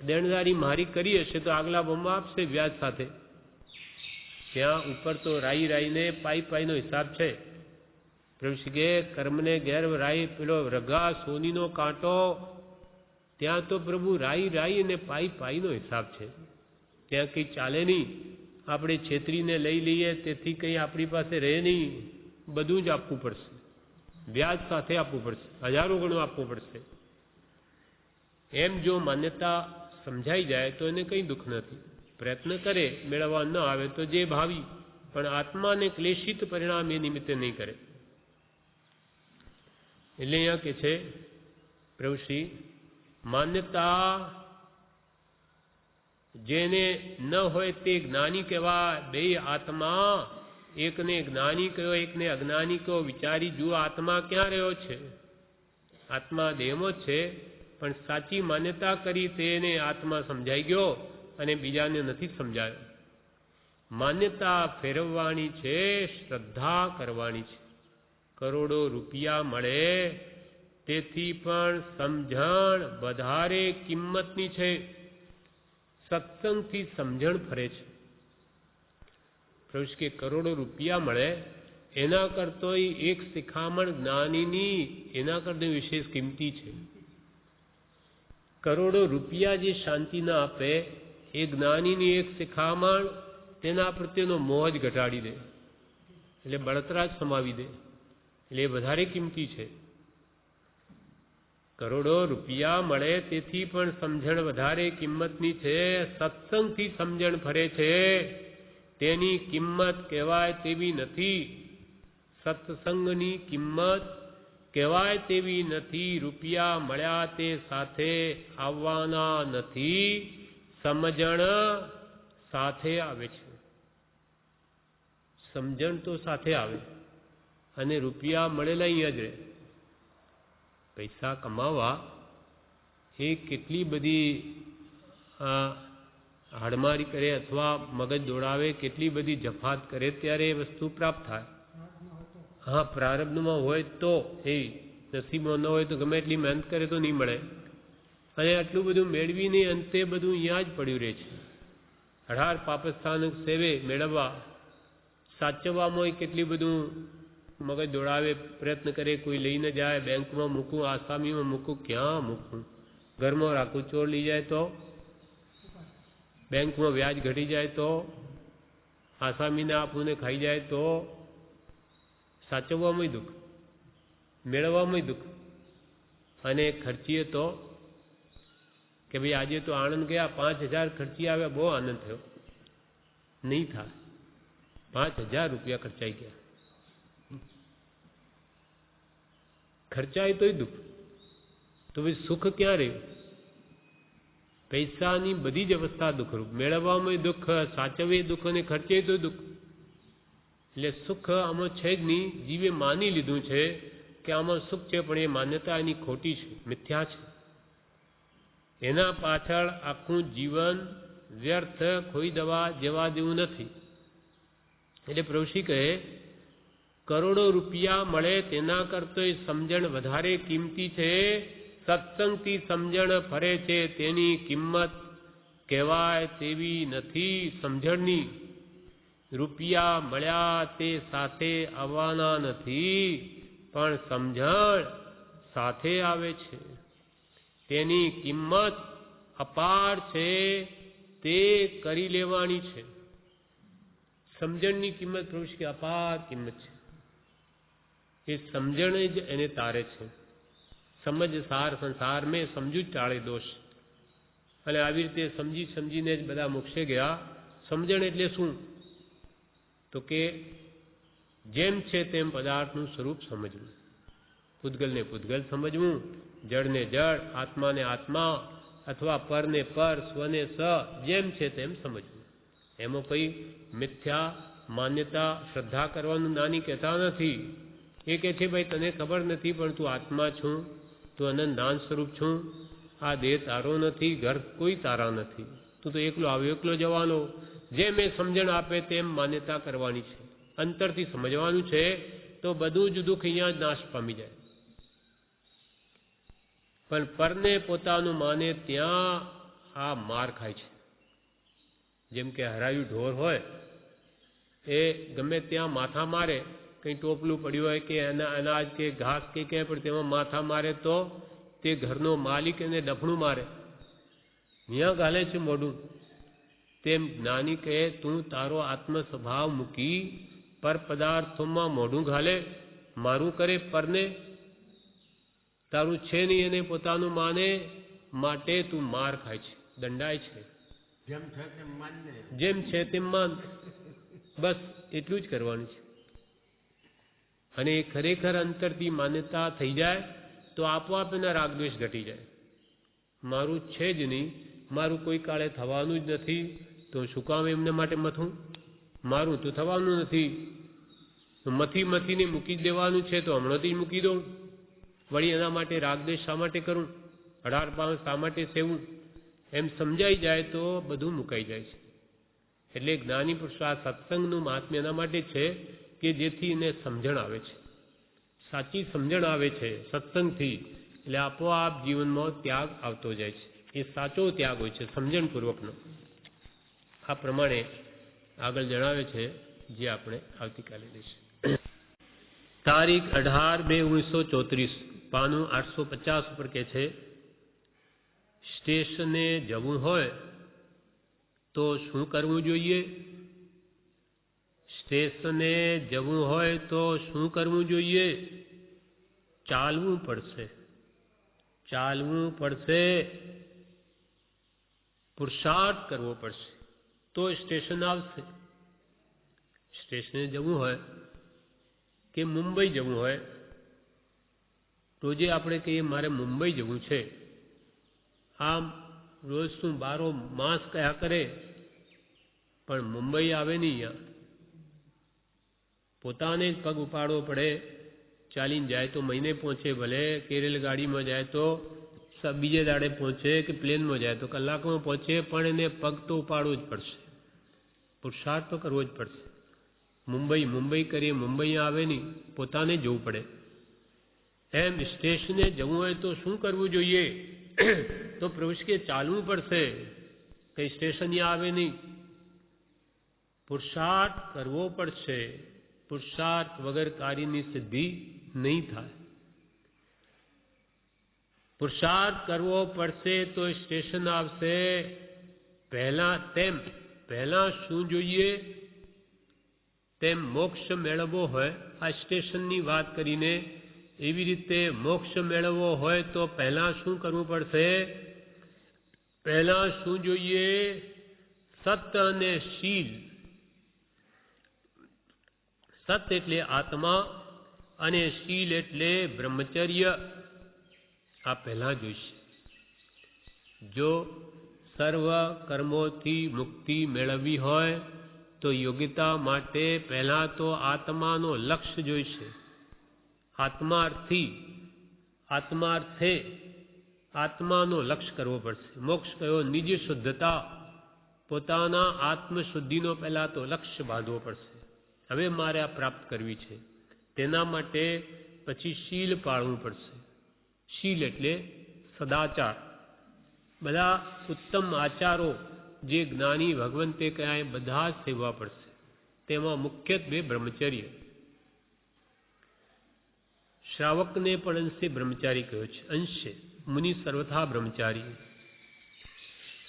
દેણદારી મારી કરી હશે તો આગલા ભાવમાં આપશે વ્યાજ સાથે. ત્યાં ઉપર તો રાઈને પાઈનો હિસાબ છે. પ્રભુશ્રી કે કર્મને ઘેર રાઈ, પેલો રગા સોનીનો કાંટો, ત્યાં તો પ્રભુ રાઈ અને પાઈનો હિસાબ છે. ત્યાં કંઈ ચાલે નહીં. આપણે છેતરીને લઈ લઈએ તેથી કંઈ આપણી પાસે રહે નહીં. બધું જ આપવું પડશે, વ્યાજ સાથે આપવું પડશે, હજારો ગણું આપવું પડશે. એમ જો માન્યતા સમજાઈ જાય તો એને કંઈ દુઃખ નથી. પ્રયત્ન કરે મેળવવા ન આવે તો જે ભાવી, પણ આત્માને ક્લેશિત પરિણામ એ નિમિત્તે નહીં કરે. એટલે અહીંયા કે છે પ્રભુશ્રી, માન્યતા જેને ન હોય તે જ્ઞાની કહેવાય. બે આત્મા, એકને જ્ઞાની કહ્યો, એકને અજ્ઞાની કહ્યો. વિચારી જુઓ આત્મા ક્યાં રહ્યો છે? આત્મા દેહમાં જ છે, પણ સાચી માન્યતા કરી તેને આત્મા સમજાઈ ગયો અને બીજાને નથી સમજાયો. માન્યતા ફેરવવાની છે, શ્રદ્ધા કરવાની છે. કરોડો રૂપિયા મળે તેથી પણ સમજણ વધારે કિંમતની છે. સત્સંગથી સમજણ ફરે છે. પ્રભુ કે કરોડો રૂપિયા મળે એના કરતોય એક શિખામણ જ્ઞાનીની એના કરતા વિશેષ કિંમતી છે. કરોડો રૂપિયા જે શાંતિ ના આપે, એ જ્ઞાનીની એક શિખામણ તેના પ્રત્યેનો મોહ જ ઘટાડી દે, એટલે બળતરા જ સમાવી દે, એટલે એ વધારે કિંમતી છે. કરોડો રૂપિયા મળે તેથી પણ સમજણ વધારે કિંમતની છે. સત્સંગથી સમજણ ફરે છે તેની કિંમત કહેવાય તેવી નથી. સત્સંગની કિંમત કહેવાય તેવી નથી. રૂપિયા મળ્યા તે સાથે આવવાના નથી, સમજણ સાથે આવે છે. સમજણ તો સાથે આવે અને રૂપિયા મળેલા અહીંયા જ રહે. પૈસા કમાવા એ કેટલી બધી હાડમારી કરે અથવા મગજ દોડાવે, કેટલી બધી જફાત કરે ત્યારે એ વસ્તુ પ્રાપ્ત થાય. હા, પ્રારબ્ધમાં હોય તો, એ નસીબમાં ન હોય તો ગમે એટલી મહેનત કરે તો નહીં મળે. અને આટલું બધું મેળવીને અંતે બધું અહીંયા જ પડ્યું રહે છે. 18 પાપસ્થાનક સેવે મેળવવા, સાચવવામાં કેટલી બધું મગજ દોડાવે, પ્રયત્ન કરે. કોઈ લઈને જાય, બેંકમાં મૂકું, આસામીમાં મૂકું, ક્યાં મૂકું? ઘરમાં રાખું, ચોર લઈ જાય તો? બેંકમાં વ્યાજ ઘટી જાય તો? આસામીને આપું ને ખાઈ જાય તો? સાચવવામાં દુઃખ, મેળવવામાં દુઃખ. અને ખર્ચીએ તો કે ભાઈ આજે તો આણંદ ગયા, 5000 ખર્ચી આવ્યા, બહુ આનંદ થયો. નહીં થાય. 5000 રૂપિયા ખર્ચાઈ ગયા. ખર્ચાય તોય દુઃખ. તો ભાઈ સુખ ક્યાં રહ્યું? પૈસાની બધી જ અવસ્થા દુઃખરૂપ. મેળવવામાં દુઃખ, સાચવે દુઃખ અને ખર્ચે તો દુઃખ. એટલે સુખ આમાં છે જ નહીં. જીવે માની લીધું છે કે આમાં સુખ છે, પણ એ માન્યતા એની ખોટી છે, મિથ્યા છે. એના પાછળ આખું જીવન વ્યર્થ ખોઈ દેવા જેવા જેવું નથી. એટલે પ્રભુશ્રી કહે, કરોડો રૂપિયા મળે તેના કરતોય સમજણ વધારે કિંમતી છે. સત્સંગથી સમજણ ફરે છે તેની કિંમત કહેવાય તેવી નથી. સમજણની રૂપિયા મળ્યા તે સાથે આવવાના નથી, પણ સમજણ સાથે આવે છે. તેની કિંમત અપાર છે, તે કરી લેવાની છે. સમજણની કિંમત પ્રભુ કે અપાર કિંમત છે. એ સમજણ જ એને તારે છે. સમજ સાર સંસાર મેં, સમજુ જ ટાળે દોષ. અને આવી રીતે સમજી સમજીને જ બધા મોક્ષે ગયા. સમજણ એટલે શું? તો કે જેમ છે તેમ પદાર્થનું સ્વરૂપ સમજવું, પૂતગલને પૂતગલ સમજવું, જળને જળ, આત્માને આત્મા, અથવા પરને પર, સ્વને સ, જેમ છે તેમ સમજવું. એમાં કંઈ મિથ્યા માન્યતા શ્રદ્ધા કરવાનું નાની કહેતા નથી. એ કહે છે ભાઈ તને ખબર નથી, પણ તું આત્મા છું, તું અનંત દાન સ્વરૂપ છું. આ દેહ તારો નથી, ઘર કોઈ તારા નથી, તું તો એકલો આવ્યો એકલો જવાનો. જેમ એ સમજણ આપે તેમ માન્યતા કરવાની છે. અંતરથી સમજવાનું છે તો બધું જ દુઃખ અહીંયા જ નાશ પામી જાય. પણ પરને પોતાનું માને ત્યાં આ માર ખાય છે. જેમ કે હરાયું ઢોર હોય, એ ગમે ત્યાં માથા મારે, કંઈ ટોપલું પડ્યું હોય કે અનાજ કે ઘાસ કે ક્યાંય પણ તેમાં માથા મારે તો તે ઘરનો માલિક એને ડફણું મારે, ત્યાં ગાલે છે મોઢું. તેમ જ્ઞાની કહે તું તારો આત્મ સ્વભાવ મૂકી પર પદાર્થોમાં મોઢું ઘાલે, મારું કરે પરને, તારું છે નહીં એને પોતાનું માને, માટે તું માર ખાય છે. દંડાય છે. જેમ છે તેમ માનને. જેમ છે તેમ માન, બસ એટલું જ કરવાનું છે. અને ખરેખર અંતરથી માન્યતા થઈ જાય તો આપોઆપ એના રાગદ્વેષ ઘટી જાય. મારું છે જ નહીં, મારું કોઈ કાળે થવાનું જ નથી, તો શું કામ એમને માટે મથું? મારું તો થવાનું નથી, તો મથીને મૂકી જ દેવાનું છે, તો હમણાંથી જ મૂકી દઉં. વળી એના માટે રાગદ્વેષ શા માટે કરું? 18 પાઉં શા માટે સેવું? એમ સમજાઈ જાય તો બધું મુકાઈ જાય છે. એટલે જ્ઞાની પુરુષ આ સત્સંગનું મહાત્મ્ય એના માટે છે કે જેથી એને સમજણ આવે છે, સાચી સમજણ આવે છે સત્સંગથી. એટલે આપોઆપ જીવનમાં ત્યાગ આવતો જાય છે. એ સાચો ત્યાગ હોય છે, સમજણપૂર્વકનો. આ પ્રમાણે આગળ જણાવે છે, જે આપણે આવતીકાલે લઈશું. તારીખ 18/2/1934, પાનું 850 ઉપર કે છે, સ્ટેશને જવું હોય તો શું કરવું જોઈએ? સ્ટેશને જવું હોય તો શું કરવું જોઈએ? ચાલવું પડશે. ચાલવું પડશે, પુરુષાર્થ કરવો પડશે, તો સ્ટેશન આવશે. સ્ટેશને જવું હોય કે મુંબઈ જવું હોય, રોજે આપણે કહીએ મારે મુંબઈ જવું છે, આમ રોજ શું 12 માસ કયા કરે, પણ મુંબઈ આવે નહીં. અહીંયા પોતાને જ પગ ઉપાડવો પડે. ચાલીને જાય તો મહિને પહોંચે ભલે, કે રેલગાડીમાં જાય તો બીજે દાડે પહોંચે, કે પ્લેનમાં જાય તો કલાકમાં પહોંચે, પણ એને પગ તો ઉપાડવો જ પડશે, પુરુષાર્થ તો કરવો જ પડશે. મુંબઈ કરીએ, મુંબઈ આવે નહીં, પોતાને જવું પડે. એમ સ્ટેશને જવું હોય તો શું કરવું જોઈએ? તો પ્રભુ કે ચાલવું પડશે, કઈ સ્ટેશન આવે નહીં, પુરુષાર્થ કરવો પડશે. પુરુષાર્થ વગર કાર્યની સિદ્ધિ નહીં થાય. પુરુષાર્થ કરવો પડશે તો સ્ટેશન આવશે. પહેલા શું જોઈએ? તેમ મોક્ષ મેળવવો હોય, આ સ્ટેશનની વાત કરીને, એવી રીતે મોક્ષ મેળવવો હોય તો પહેલા શું કરવું પડશે? પહેલા શું જોઈએ? સત અને શીલ. સત એટલે આત્મા અને શીલ એટલે બ્રહ્મચર્ય. આ પહેલા જોઈશે. જો સર્વ કર્મોથી મુક્તિ મેળવવી હોય તો યોગ્યતા માટે પહેલા તો આત્માનો લક્ષ્ય જોઈશે. આત્માર્થે આત્માનો લક્ષ્ય કરવો પડશે. મોક્ષ કયો? નિજ શુદ્ધતા, પોતાના આત્મશુદ્ધિનો પહેલા તો લક્ષ્ય બાંધવો પડશે. હવે મારે આ પ્રાપ્ત કરવી છે, તેના માટે પછી શીલ પાળવું પડશે. શીલ એટલે સદાચાર. બધા ઉત્તમ આચારો જે જ્ઞાની ભગવંતે કહ્યા એ બધા જ સેવવા પડશે. તેમાં મુખ્યત્વે બ્રહ્મચર્ય. શ્રાવકને પણ અંશે બ્રહ્મચારી કહ્યો છે, અંશે. મુનિ સર્વથા બ્રહ્મચારી.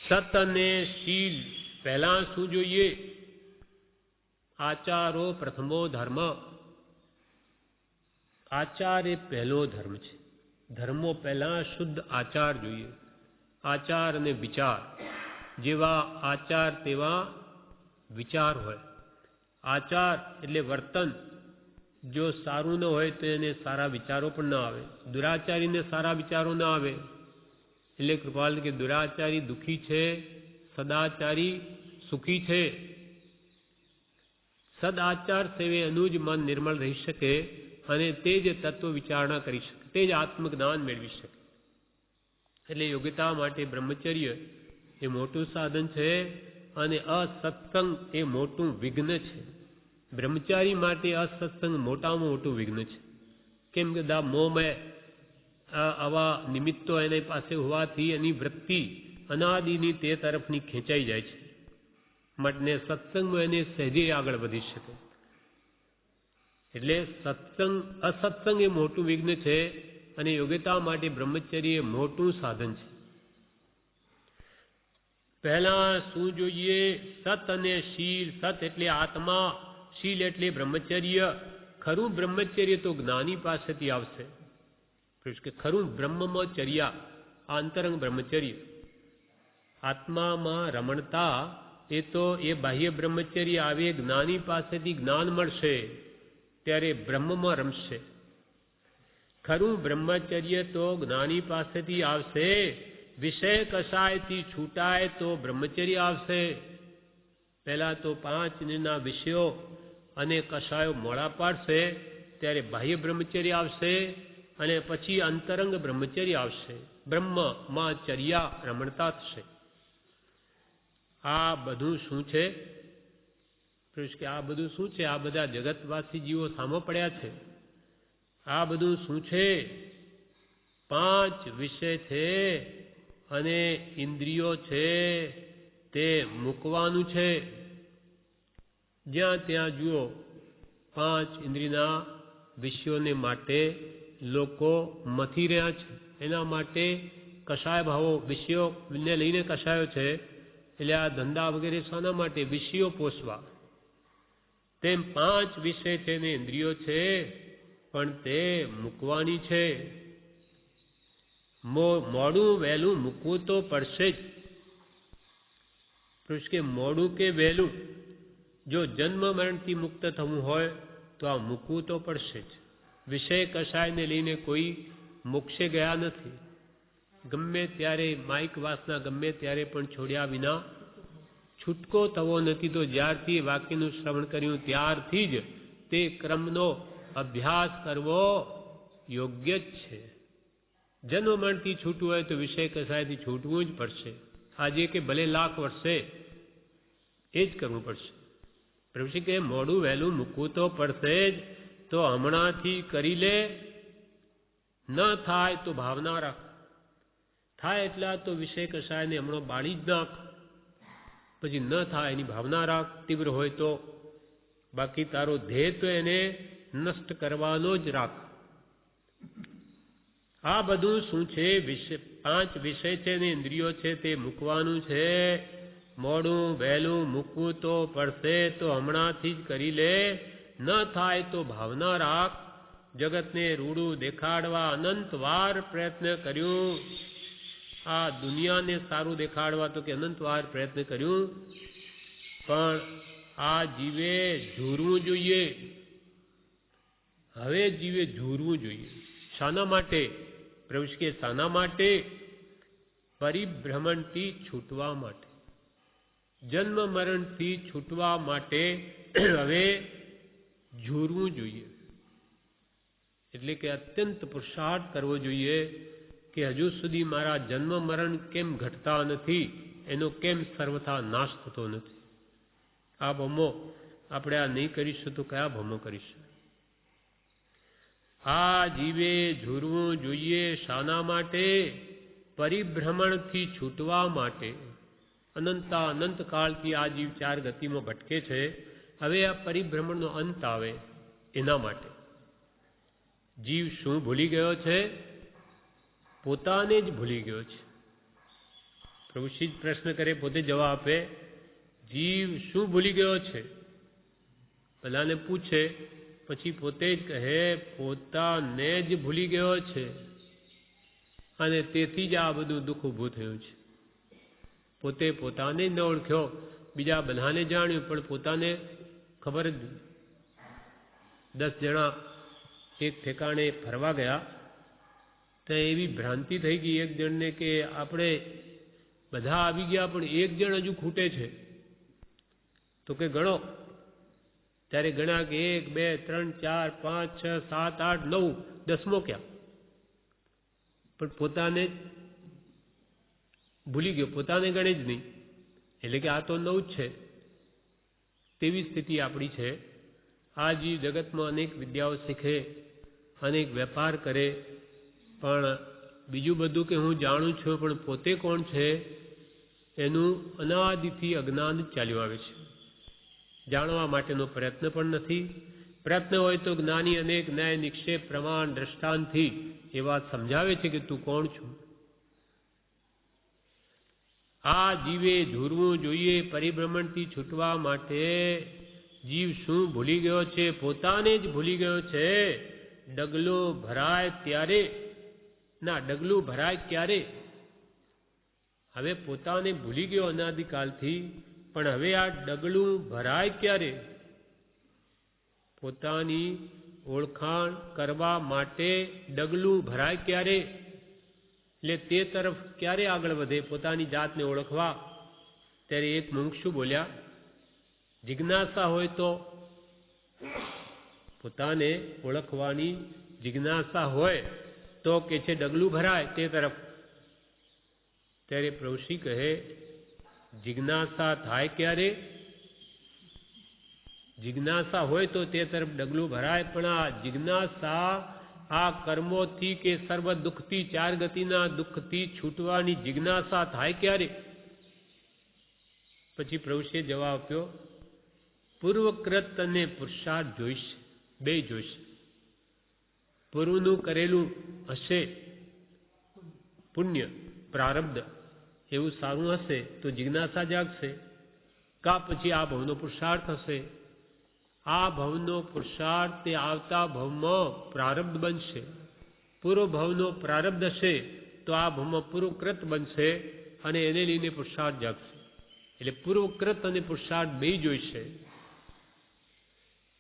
સત અને શીલ. પહેલા શું જોઈએ? આચારો પ્રથમો ધર્મ. આચાર એ પહેલો ધર્મ છે. ધર્મો પહેલા શુદ્ધ આચાર જોઈએ. આચાર અને વિચાર. જેવા આચાર તેવા વિચાર હોય. આચાર એટલે વર્તન. જો સારું ન હોય તો એને સારા વિચારો પણ ન આવે. દુરાચારીને સારા વિચારો ન આવે. એટલે કૃપાલ કે દુરાચારી દુઃખી છે, સદાચારી સુખી છે. સદાચાર સેવે અનુજ મન નિર્મળ રહી શકે અને તે જ તત્વ વિચારણા કરી શકે, તે જ આત્મજ્ઞાન મેળવી શકે. એટલે યોગ્યતા માટે બ્રહ્મચર્ય એ મોટું સાધન છે અને અસત્સંગ એ મોટું વિઘ્ન છે. બ્રહ્મચારી માટે અસત્સંગ મોટામાં મોટું વિઘ્ન છે. કેમ કે મોહમય આવા નિમિત્તો એની પાસે હોવાથી એની વૃત્તિ અનાદિની તે તરફની ખેંચાઈ જાય છે. માટે સત્સંગમાં એને સહેજે આગળ વધી શકે. એટલે અસત્સંગ એ મોટું વિઘ્ન છે અને યોગ્યતા માટે બ્રહ્મચર્ય એ મોટું સાધન છે. પહેલા શું જોઈએ? સત અને શીલ. સત એટલે આત્મા, શીલ એટલે બ્રહ્મચર્ય. ખરું બ્રહ્મચર્ય તો જ્ઞાની પાસેથી આવશે. ખરું બ્રહ્મમાં ચર્યા, આંતરંગ બ્રહ્મચર્ય. આત્મામાં રમણતા એ તો એ બાહ્ય બ્રહ્મચર્ય આવે, જ્ઞાની પાસેથી જ્ઞાન મળશે ત્યારે બ્રહ્મમાં રમશે. ખરું બ્રહ્મચર્ય તો જ્ઞાની પાસેથી આવશે, વિષય કષાયથી છૂટાય તો બ્રહ્મચર્ય આવશે. પહેલા તો 5 ઇન્દ્રિયના વિષયો અને કષાયો મોડા પાડશે ત્યારે બાહ્ય બ્રહ્મચર્ય આવશે, અને પછી અંતરંગ બ્રહ્મચર્ય આવશે. બ્રહ્મમાં ચર્યા રમણતા થશે. આ બધું શું છે? કે આ બધું શું છે? આ બધા જગતવાસી જીવો સામો પડ્યા છે. આ બધું શું છે? 5 વિષય છે અને ઇન્દ્રિયો છે, તે મૂકવાનું છે. જ્યાં ત્યાં જુઓ 5 ઇન્દ્રિયના વિષયોને માટે લોકો મથી રહ્યા છે. એના માટે કષાય ભાવો, વિષયોને લઈને કષાયો છે. એટલે આ ધંધા વગેરે શાના માટે? વિષયો પોષવા. તેમ 5 વિષય છે ને ઇન્દ્રિયો છે, પણ તે મૂકવાની છે. મોડું વહેલું મૂકવું તો પડશે જ. કે મોડું કે વહેલું, જો જન્મ મરણથી મુક્ત થવું હોય તો આ મૂકવું તો પડશે જ. વિષય કષાયને લઈને કોઈ મોક્ષે ગયા નથી. ગમે ત્યારે માઇક વાસના ગમે ત્યારે પણ છોડ્યા વિના છૂટકો થવો નથી. તો જ્યારથી વાક્યનું શ્રવણ કર્યું ત્યારથી જ તે ક્રમનો અભ્યાસ કરવો યોગ્ય જ છે. જન્મ મરણથી છૂટવું હોય તો વિષય કષાયથી છૂટવું જ પડશે. આજે કે ભલે લાખ વર્ષે એ જ કરવું પડશે. પ્રભુ કે મોડું વહેલું મૂકવું તો પડશે જ. તો હમણાંથી કરી લે, ન થાય તો ભાવના રાખ. થાય એટલા તો વિષય કષાયને હમણાં બાળી જ નાખ. પછી ન થાય એની ભાવના રાખ, તીવ્ર હોય તો. બાકી તારો ધ્યેય તો એને નષ્ટ કરવાનો જ રાખ. આ બધું શું છે? 5 વિષય છે ને ઇન્દ્રિયો છે, તે મૂકવાનું છે. મોડું વહેલું મૂકવું તો પડશે, તો હમણાંથી જ કરી લે. ન થાય તો ભાવના રાખ. જગતને રૂડું દેખાડવા અનંત વાર પ્રયત્ન કર્યું. આ દુનિયાને સારું દેખાડવા તો કે અનંત વાર પ્રયત્ન કર્યું, પણ આ જીવે ઝૂરવું જોઈએ. હવે જીવે ઝૂરવું જોઈએ. શાના માટે? પ્રભુ કે શાના માટે? પરિભ્રમણથી છૂટવા માટે, જન્મ મરણથી છૂટવા માટે હવે ઝૂરવું જોઈએ. એટલે કે અત્યંત પુરુષાર્થ કરવો જોઈએ કે હજુ સુધી મારા જન્મ મરણ કેમ ઘટતા નથી, એનો કેમ સર્વથા નાશ થતો નથી. આ ભમો આપણે આ નહીં કરીશું તો કયા ભમો કરીશું? આ જીવે ઝૂરવું જોઈએ. શાના માટે? પરિભ્રમણથી છૂટવા માટે. અનંત કાળથી આ જીવ 4 ગતિમાં ભટકે છે. હવે આ પરિભ્રમણનો અંત આવે એના માટે. જીવ શું ભૂલી ગયો છે? પોતાને જ ભૂલી ગયો છે. પ્રભુશ્રી જ પ્રશ્ન કરે, પોતે જવાબ આપે. જીવ શું ભૂલી ગયો છે? બધાને પૂછે, પછી પોતે જ કહે પોતાને જ ભૂલી ગયો છે, અને તેથી જ આ બધું દુઃખ ઊભું થયું છે. પોતે પોતાને જ ન ઓળખ્યો, બીજા બધાને જાણ્યું પણ પોતાને ખબર જ નહીં. 10 જણા એક ઠેકાણે ફરવા ગયા તો એવી ભ્રાંતિ થઈ ગઈ એક જણને કે આપણે બધા આવી ગયા પણ એક જણ હજુ ખૂટે છે. તો કે ગણો. ત્યારે ગણ્યા કે 1 2 3 4 5 6 7 8 9, 10મો ક્યાં? પણ પોતાને ભૂલી ગયો, પોતાને ગણે જ નહીં. એટલે કે આ તો 9 જ છે. તેવી સ્થિતિ આપણી છે. આ જીવ જગતમાં અનેક વિદ્યાઓ શીખે, અનેક વેપાર કરે, પણ બીજું બધું કે હું જાણું છું, પણ પોતે કોણ છે એનું અનાદિથી અજ્ઞાન જ ચાલ્યું આવે છે. જાણવા માટેનો પ્રયત્ન પણ નથી. પ્રયત્ન હોય તો જ્ઞાની અનેક ન્યાય નિક્ષેપ પ્રમાણ દ્રષ્ટાંતથી એ વાત સમજાવે છે કે તું કોણ છું. આ જીવે ઝૂરવું જોઈએ. પરિભ્રમણથી છૂટવા માટે જીવ શું ભૂલી ગયો છે? પોતાને જ ભૂલી ગયો છે. ડગલું ભરાય ત્યારે, ના, ડગલું ભરાય ક્યારે? હવે પોતાને ભૂલી ગયો અનાદિકાલથી, પણ હવે આ ડગલું ભરાય ક્યારે? પોતાની ઓળખાણ કરવા માટે ડગલું ભરાય ક્યારે? એટલે તે તરફ ક્યારે આગળ વધે પોતાની જાતને ઓળખવા? ત્યારે એક મુમુક્ષુ બોલ્યા, જિજ્ઞાસા હોય તો, પોતાને ઓળખવાની જિજ્ઞાસા હોય તો કે છે ડગલું ભરાય તે તરફ. ત્યારે પ્રભુશ્રી કહે, જિજ્ઞાસા થાય ક્યારે? જિજ્ઞાસા હોય તો તે તરફ ડગલું ભરાય, પણ આ જિજ્ઞાસા આ કર્મોથી કે સર્વ દુઃખથી, ચાર ગતિના દુઃખથી છૂટવાની જિજ્ઞાસા થાય ક્યારે? પછી પ્રભુશ્રીએ જવાબ આપ્યો, પૂર્વકૃત અને પુરુષાર્થ જોઈશે, બે જોઈશે. પૂર્વનું કરેલું હશે પુણ્ય પ્રારબ્ધ એવું સારું હશે તો જિજ્ઞાસા જાગશે, કા પછી આ ભવનો પુરુષાર્થ હશે. આ ભવનો પુરુષાર્થ તે આવતા ભવમાં પ્રારબ્ધ બનશે. પૂર્વ ભવનો પ્રારબ્ધ હશે તો આ ભવમાં પૂર્વકૃત બનશે અને એને લઈને પુરુષાર્થ જાગશે. એટલે પૂર્વકૃત અને પુરુષાર્થ બે જોઈશે.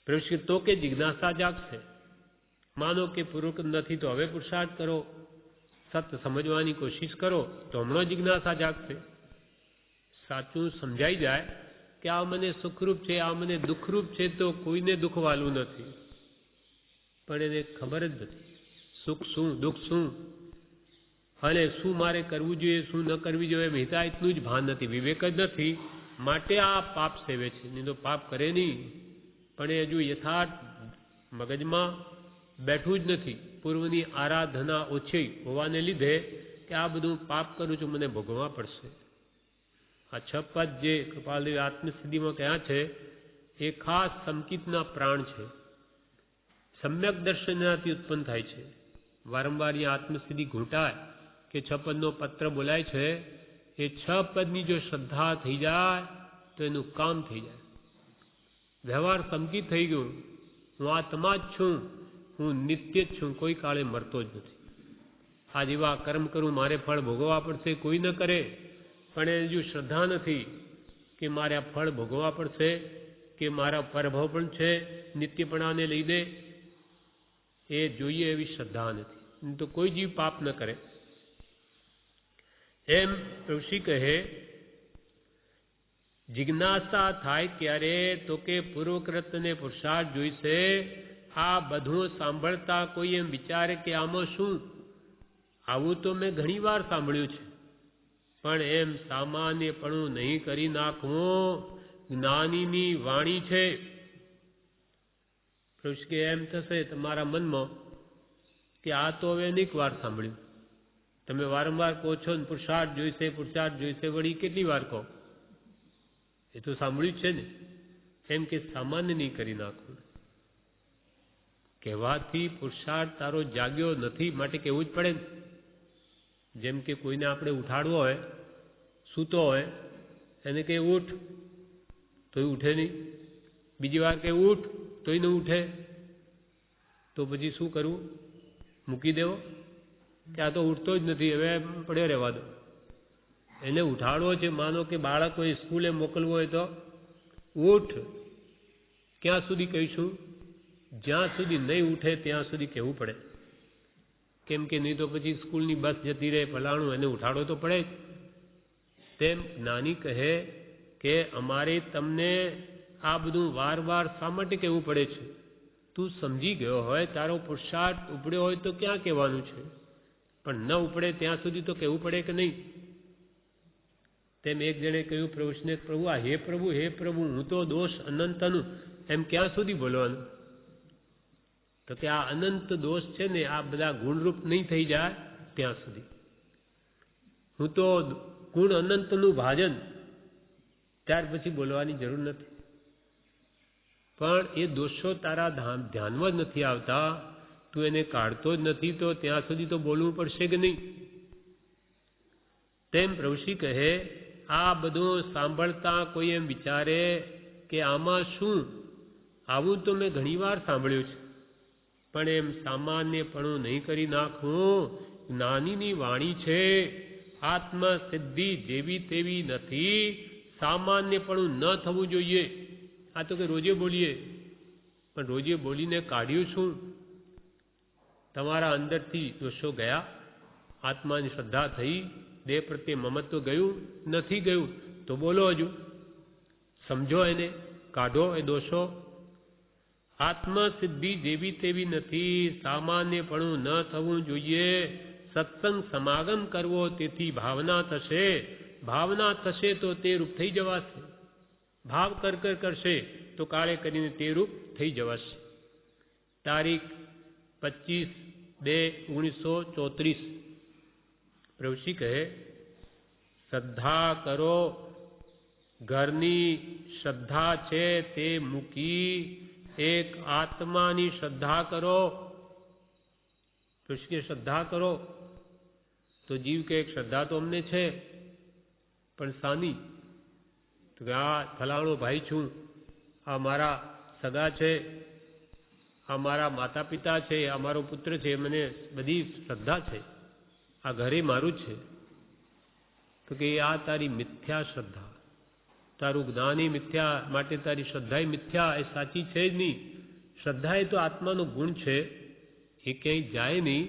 પ્રવેશ તો કે જિજ્ઞાસા જાગશે. માનો કે પૂર્વકૃત નથી તો હવે પુરુષાર્થ કરો, સત્ય સમજવાની કોશિશ કરો તો હમણાં જિજ્ઞાસા જાગશે. સાચું સમજાઈ જાય કે આ મને સુખરૂપ છે, આ મને દુઃખરૂપ છે, તો કોઈને દુઃખ વાલું નથી. પણ એને ખબર જ નથી સુખ શું દુઃખ શું અને શું મારે કરવું જોઈએ શું ન કરવું જોઈએ, મહેતા એટલું જ ભાન નથી, વિવેક જ નથી. માટે આ પાપ સેવે છે. નહીં તો પાપ કરે નહીં, પણ એ હજુ યથાર્થ મગજમાં બેઠું જ નથી. પૂર્વની આરાધના ઓછી હોવાને લીધે કે આ બધું પાપ કરું છું મને ભોગવવા પડશે. આ 6 પદ જે કૃપાલદેવ આત્મસિદ્ધિમાં કહ્યા છે એ ખાસ સંકિતના પ્રાણ છે. સમ્યક દર્શનથી ઉત્પન્ન થાય છે. વારંવાર એ આત્મસિદ્ધિ ઘૂંટાય કે 6 પદનો પત્ર બોલાય છે, એ 6 પદની જો શ્રદ્ધા થઈ જાય તો એનું કામ થઈ જાય. વ્યવહાર સંકિત થઈ ગયું, હું આત્મા જ છું, હું નિત્ય જ છું, કોઈ કાળે મરતો જ નથી. આ જેવા કર્મ કરું મારે ફળ ભોગવવા પડશે, કોઈ ન કરે. પણ એ જો શ્રદ્ધા નથી કે મારે આ ફળ ભોગવવા પડશે, કે મારા પરભવ પણ છે નિત્યપણાને લઈને, એ જોઈએ એવી શ્રદ્ધા નથી, તો કોઈ જીવ પાપ ન કરે. એમ ઋષિ કહે, જિજ્ઞાસા થાય ક્યારે? તો કે પૂર્વકૃત અને પુરુષાર્થ જોઈશે. આ બધું સાંભળતા કોઈ એમ વિચારે કે આમાં શું? આવું તો મેં ઘણી વાર સાંભળ્યું છે, પણ એમ સામાન્યપણું નહીં કરી નાખવું જ્ઞાનીની વાણી છે. પ્રભુ કે એમ થશે તમારા મનમાં કે આ તો હવે અનેક વાર સાંભળ્યું, તમે વારંવાર કહો છો ને પુરુષાર્થ જોઈશે પુરુષાર્થ જોઈશે, વળી કેટલી વાર કહો? એ તો સાંભળ્યું છે ને. એમ કે સામાન્ય નહીં કરી નાખવું. કહેવાથી પુરુષાર્થ તારો જાગ્યો નથી, માટે કહેવું જ પડે ને. જેમ કે કોઈને આપણે ઉઠાડવો હોય, સૂતો હોય, એને કહે ઉઠ તોય ઉઠે નહીં, બીજી વાર કહે ઉઠ તોય ન ઉઠે, તો પછી શું કરવું? મૂકી દેવો કે આ તો ઉઠતો જ નથી, હવે પડ્યો રહેવા દો. એને ઉઠાડવો છે. માનો કે બાળકો સ્કૂલે મોકલવો હોય તો ઉઠ. ક્યાં સુધી કહીશું? જ્યાં સુધી નહીં ઉઠે ત્યાં સુધી કહેવું પડે. કેમ કે નહીં તો પછી સ્કૂલની બસ જતી રહે, ફલાણું, એને ઉઠાડવો તો પડે જ. તેમ જ્ઞાની કહે કે અમારે તમને આ બધું વાર વાર શા માટે કહેવું પડે છે? તું સમજી ગયો હોય, તારો પુરુષાર્થ ઉપડ્યો હોય તો ક્યાં કહેવાનું છે, પણ ન ઉપડે ત્યાં સુધી તો કહેવું પડે કે નહીં? તેમ એક જણે કહ્યું પ્રભુને, પ્રભુ આ હે પ્રભુ હું તો દોષ અનંતનું, એમ ક્યાં સુધી બોલવાનું? તો કે આ અનંત દોષ છે ને, આ બધા ગુણરૂપ નહીં થઈ જાય ત્યાં સુધી. હું તો ગુણ અનંતનું ભાજન, ત્યાર પછી બોલવાની જરૂર નથી. પણ એ દોષો તારા ધ્યાનમાં જ નથી આવતા, તું એને કાઢતો જ નથી, તો ત્યાં સુધી તો બોલવું પડશે કે નહીં? તેમ પ્રભુશ્રી કહે, આ બધું સાંભળતા કોઈ એમ વિચારે કે આમાં શું? આવું તો મેં ઘણી વાર સાંભળ્યું છે, પણ એમ સામાન્યપણું નહીં કરી નાખવું જ્ઞાનીની વાણી છે. આત્મસિદ્ધિ જેવી તેવી નથી, સામાન્યપણું ન થવું જોઈએ. આ તો કે રોજે બોલીએ, પણ રોજે બોલીને કાઢ્યું શું? તમારા અંદરથી દોષો ગયા, આત્માની શ્રદ્ધા થઈ, દેહ પ્રત્યે મમત્વ ગયું નથી ગયું? તો બોલો, હજુ સમજો એને, કાઢો એ દોષો. આત્મસિદ્ધિ જેવી તેવી નથી, સામાન્યપણું ન થવું જોઈએ. સત્સંગ સમાગમ કરવો, તેથી ભાવના થશે. ભાવના થશે તો તે રૂપ થઈ જવાશે. ભાવ કર કરશે તો કાળે કરીને તે રૂપ થઈ જવાશે. તારીખ 25/2/1934 પ્રભુશ્રી કહે, શ્રદ્ધા કરો, ઘરની શ્રદ્ધા છે તે મૂકી એક આત્માની શ્રદ્ધા કરો. પ્રભુશ્રી શ્રદ્ધા કરો તો જીવ કે એક શ્રદ્ધા તો અમને છે, પણ સાની? તો કે આ ફલાણો ભાઈ છું, આ મારા સગા છે, આ મારા માતા પિતા છે, આ મારો પુત્ર છે, મને બધી શ્રદ્ધા છે, આ ઘરે મારું છે. તો કે આ તારી મિથ્યા શ્રદ્ધા, તારું જ્ઞાની મિથ્યા, માટે તારી શ્રદ્ધા મિથ્યા, એ સાચી છે જ નહીં. શ્રદ્ધા એ તો આત્માનો ગુણ છે, એ ક્યાંય જાય નહીં,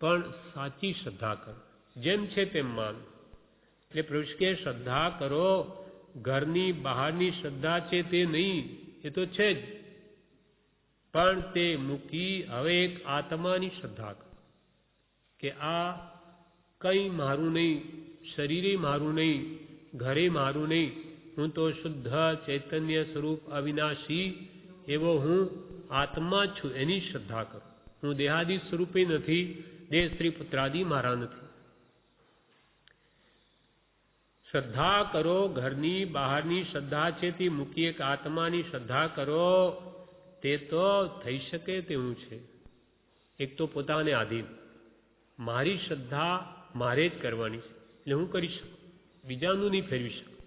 પણ સાચી શ્રદ્ધા કરો, જેમ છે તેમ માન. એટલે પ્રભુ કે શ્રદ્ધા કરો, ઘરની બહારની શ્રદ્ધા છે તે નહીં, એ તો છે જ, પણ તે મૂકી હવે એક આત્માની શ્રદ્ધા કરો કે આ કંઈ મારું નહીં, શરીરે મારું નહીં, ઘરે મારું નહીં, હું તો શુદ્ધ ચૈતન્ય સ્વરૂપ અવિનાશી એવો હું આત્મા છું, એની શ્રદ્ધા કરો. હું દેહાદિ સ્વરૂપે નથી, દેહ સ્ત્રી પુત્રાદિ મારા નથી. શ્રદ્ધા કરો, ઘરની બહારની શ્રદ્ધા છે તે મૂકી એક આત્માની શ્રદ્ધા કરો. તે તો થઈ શકે તેવું છે. એક તો પોતાને આધીન, મારી શ્રદ્ધા મારે જ કરવાની છે, એટલે હું કરી શકું, બીજાનું નહીં ફેરવી શકું,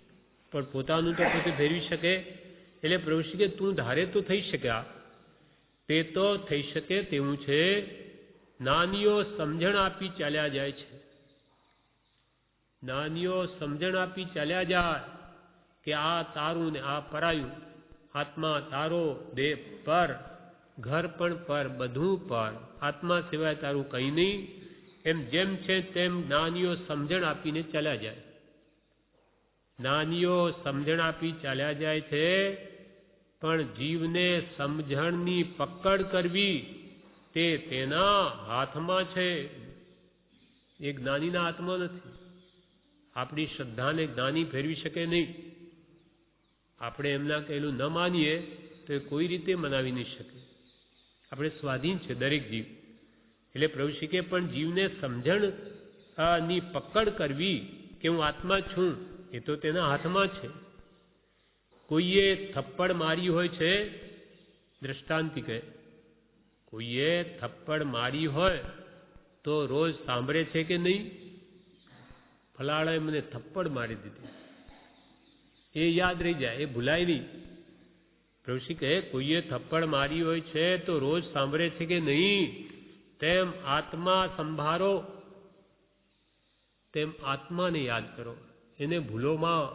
પણ પોતાનું તો પોતે ફેરવી શકે. એટલે પ્રભુ કે તું ધારે તો થઈ શક્યા, તે તો થઈ શકે તેવું છે. નાનીઓ સમજણ આપી ચાલ્યા જાય છે, નાનીઓ સમજણ આપી ચાલ્યા જાય કે આ તારું ને આ પરાયું, આત્મા તારો, દેહ પર, ઘર પણ પર, બધું પર, આત્મા સિવાય તારું કંઈ નહીં. એમ જેમ છે તેમ જ્ઞાનીઓ સમજણ આપીને ચાલ્યા જાય. જ્ઞાનીઓ સમજણ આપી ચાલ્યા જાય છે, પણ જીવને સમજણની પકડ કરવી તે તેના હાથમાં છે, એ જ્ઞાનીના હાથમાં નથી. આપણી શ્રદ્ધાને જ્ઞાની ફેરવી શકે નહીં. આપણે એમના કહેલું ન માનીએ તો એ કોઈ રીતે મનાવી નહીં શકે. આપણે સ્વાધીન છે દરેક જીવ. એટલે પ્રભુ શીખે પણ જીવને સમજણ ની પકડ કરવી કે હું આત્મા છું, એ તો તેના હાથમાં છે. કોઈએ થપ્પડ મારી હોય છે, દ્રષ્ટાંતિ કહે, કોઈએ થપ્પડ મારી હોય તો રોજ સાંભળે છે કે નહીં? ફલાણાએ મને થપ્પડ મારી દીધી, એ યાદ રહી જાય, એ ભૂલાય નહીં. પ્રભુશ્રી કહે કોઈએ થપ્પડ મારી હોય છે તો રોજ સાંભળે છે કે નહીં? તેમ આત્મા સંભાળો, તેમ આત્માને યાદ કરો, એને ભૂલોમાં.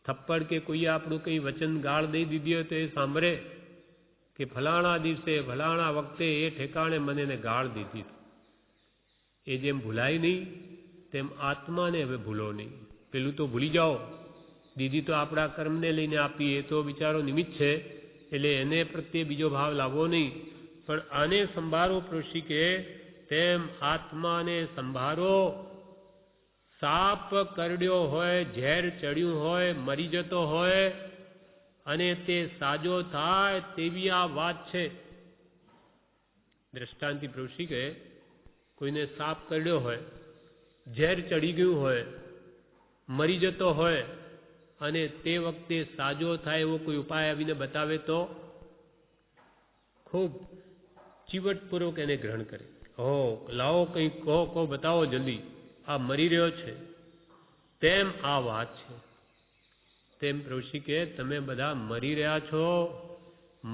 થપ્પડ કે કોઈએ આપણું કંઈ વચન ગાળ દઈ દીધી હોય તો એ સાંભળે કે ફલાણા દિવસે ફલાણા વખતે એ ઠેકાણે મને એને ગાળ દીધી. એ જેમ ભૂલાય નહીં તેમ આત્માને હવે ભૂલો નહીં. પેલું તો ભૂલી જાઓ, દીદી તો આપણા કર્મને લઈને આપી, એ તો બિચારો નિમિત્ત છે, એટલે એને પ્રત્યે બીજો ભાવ લાવવો નહીં. પણ આને સંભાળો. પ્રભુ કે તેમ આત્માને સંભાળો. સાપ કરડ્યો હોય, ઝેર ચડ્યું હોય, મરી જતો હોય અને તે સાજો થાય તેવી આ વાત છે. દ્રષ્ટાંતિ પ્રભુ કહે કોઈને સાપ કરડ્યો હોય, ઝેર ચડી ગયું હોય, મરી જતો હોય અને તે વખતે સાજો થાય એવો કોઈ ઉપાય આવીને બતાવે તો ખૂબ ચીવટપૂર્વક એને ગ્રહણ કરે. હો લાવો કંઈક કહો બતાવો જલ્દી, આ મરી રહ્યો છે. તેમ આ વાત છે. તેમ પ્રભુ કે તમે બધા મરી રહ્યા છો,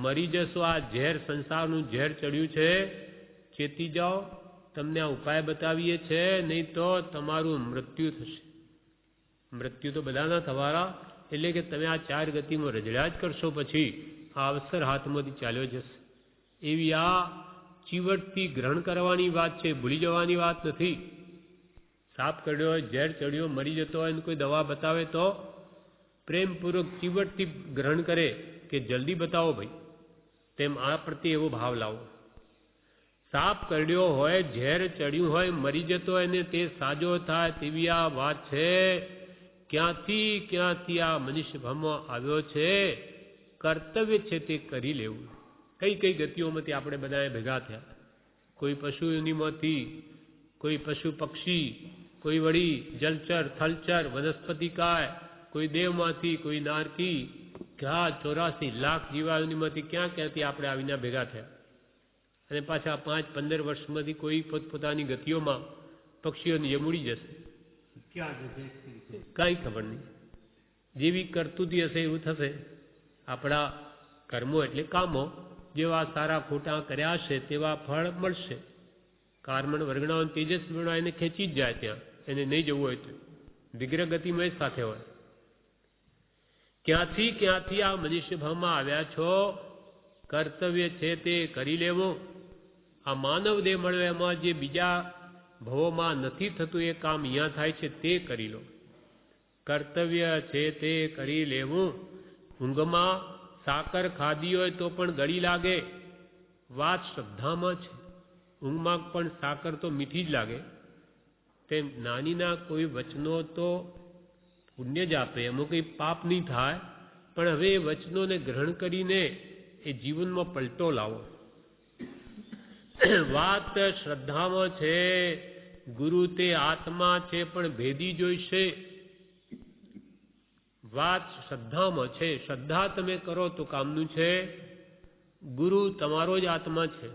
મરી જશો. આ ઝેર સંસારનું ઝેર ચડ્યું છે, ચેતી જાઓ. તમને આ ઉપાય બતાવીએ છે, નહીં તો તમારું મૃત્યુ થશે. મૃત્યુ તો બધાના થવાના, એટલે કે તમે આ 4 ગતિમાં રજડ્યા જ કરશો, પછી આ અવસર હાથમાંથી ચાલ્યો જશે. એવી આ ચીવટથી ગ્રહણ કરવાની વાત છે, ભૂલી જવાની વાત નથી. સાપ કરડ્યો હોય, ઝેર ચડ્યો, મરી જતો હોય ને કોઈ દવા બતાવે તો પ્રેમપૂર્વક ચીવટથી ગ્રહણ કરે કે જલ્દી બતાવો ભાઈ, તેમ આ પ્રત્યે એવો ભાવ લાવો. સાપ કરડ્યો હોય, ઝેર ચડ્યું હોય, મરી જતો હોય ને તે સાજો થાય તેવી આ વાત છે. ક્યાંથી આ મનુષ્ય ભાવમાં આવ્યો છે? કર્તવ્ય છે તે કરી લેવું. કઈ કઈ ગતિઓમાંથી આપણે બધા ભેગા થયા. કોઈ પશુ યોનિમાંથી, કોઈ પશુ પક્ષી, કોઈ વળી જલચર, થલચર, વનસ્પતિકાય, કોઈ દેવમાંથી, કોઈ નારકી, ક્યાં 84 લાખ જીવાયોનિમાંથી ક્યાંથી આપણે આવીને ભેગા થયા. અને પાછા 5-15 વર્ષમાંથી કોઈ પોતપોતાની ગતિઓમાં પક્ષીઓને યમુડી જશે. કાંઈ ખબર નહીં. જેવી કરતૂતી હશે એવું થશે. આપણા કર્મો એટલે કામો જેવા સારા ખોટા કર્યા હશે તેવા ફળ મળશે. કાર્મણ વર્ગણાઓ તેજસ વર્ગણા એને ખેંચી જ જાય, ત્યાં એને નહીં જવું હોય તો વિગ્રહ ગતિમાં જ સાથે હોય. ક્યાંથી આ મનુષ્ય ભાવમાં આવ્યા છો? કર્તવ્ય છે તે કરી લેવો. આ માનવ દેહ મળ્યો એમાં જે બીજા ભવોમાં નથી થતું એ કામ અહીંયા થાય છે તે કરી લો. કર્તવ્ય છે તે કરી લેવું. ઊંઘમાં સાકર ખાધી હોય તો પણ ગળી લાગે, વાત શ્રદ્ધામાં છે. ઊંઘમાં પણ સાકર તો મીઠી જ લાગે. તેમ નાનીના કોઈ વચનો તો પુણ્ય જ આપે, એમાં કંઈ પાપ નહીં થાય. પણ હવે એ વચનોને ગ્રહણ કરીને એ જીવનમાં પલટો લાવો. વાત શ્રદ્ધામાં છે. ગુરુ તે આત્મા છે પણ ભેદી જોઈશે. વાત શ્રદ્ધામાં છે. શ્રદ્ધા તમે કરો તો કામનું છે. ગુરુ તમારો જ આત્મા છે.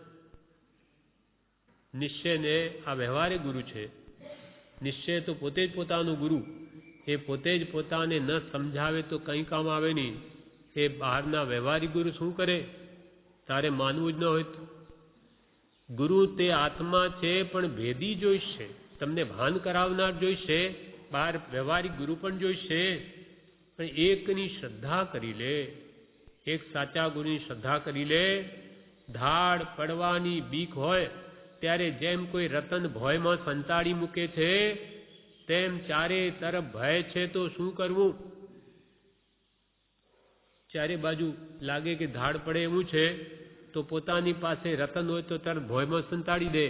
નિશ્ચયને આ વ્યવહારે ગુરુ છે. નિશ્ચય તો પોતે જ પોતાનું ગુરુ. એ પોતે જ પોતાને ન સમજાવે તો કંઈ કામ આવે નહીં. એ બહારના વ્યવહારિક ગુરુ શું કરે? તારે માનવું જ ન હોય તો. ગુરુ તે આત્મા છે પણ ભેદી જોઈશે. તમને ભાન કરાવનાર જોઈશે. બહાર વ્યવહારિક ગુરુ પણ જોઈશે. પણ એકની શ્રદ્ધા કરી લે. એક સાચા ગુરુની શ્રદ્ધા કરી લે. ધાડ પડવાની બીક હોય ત્યારે જેમ કોઈ રતન ભોયમાં સંતાડી મૂકે છે, તેમ ચારે તરફ ભય છે તો શું કરવું? ચારે બાજુ લાગે કે ધાડ પડે એવું છે તો પોતાની પાસે રતન હોય તો તરત ભોયમાં સંતાડી દે.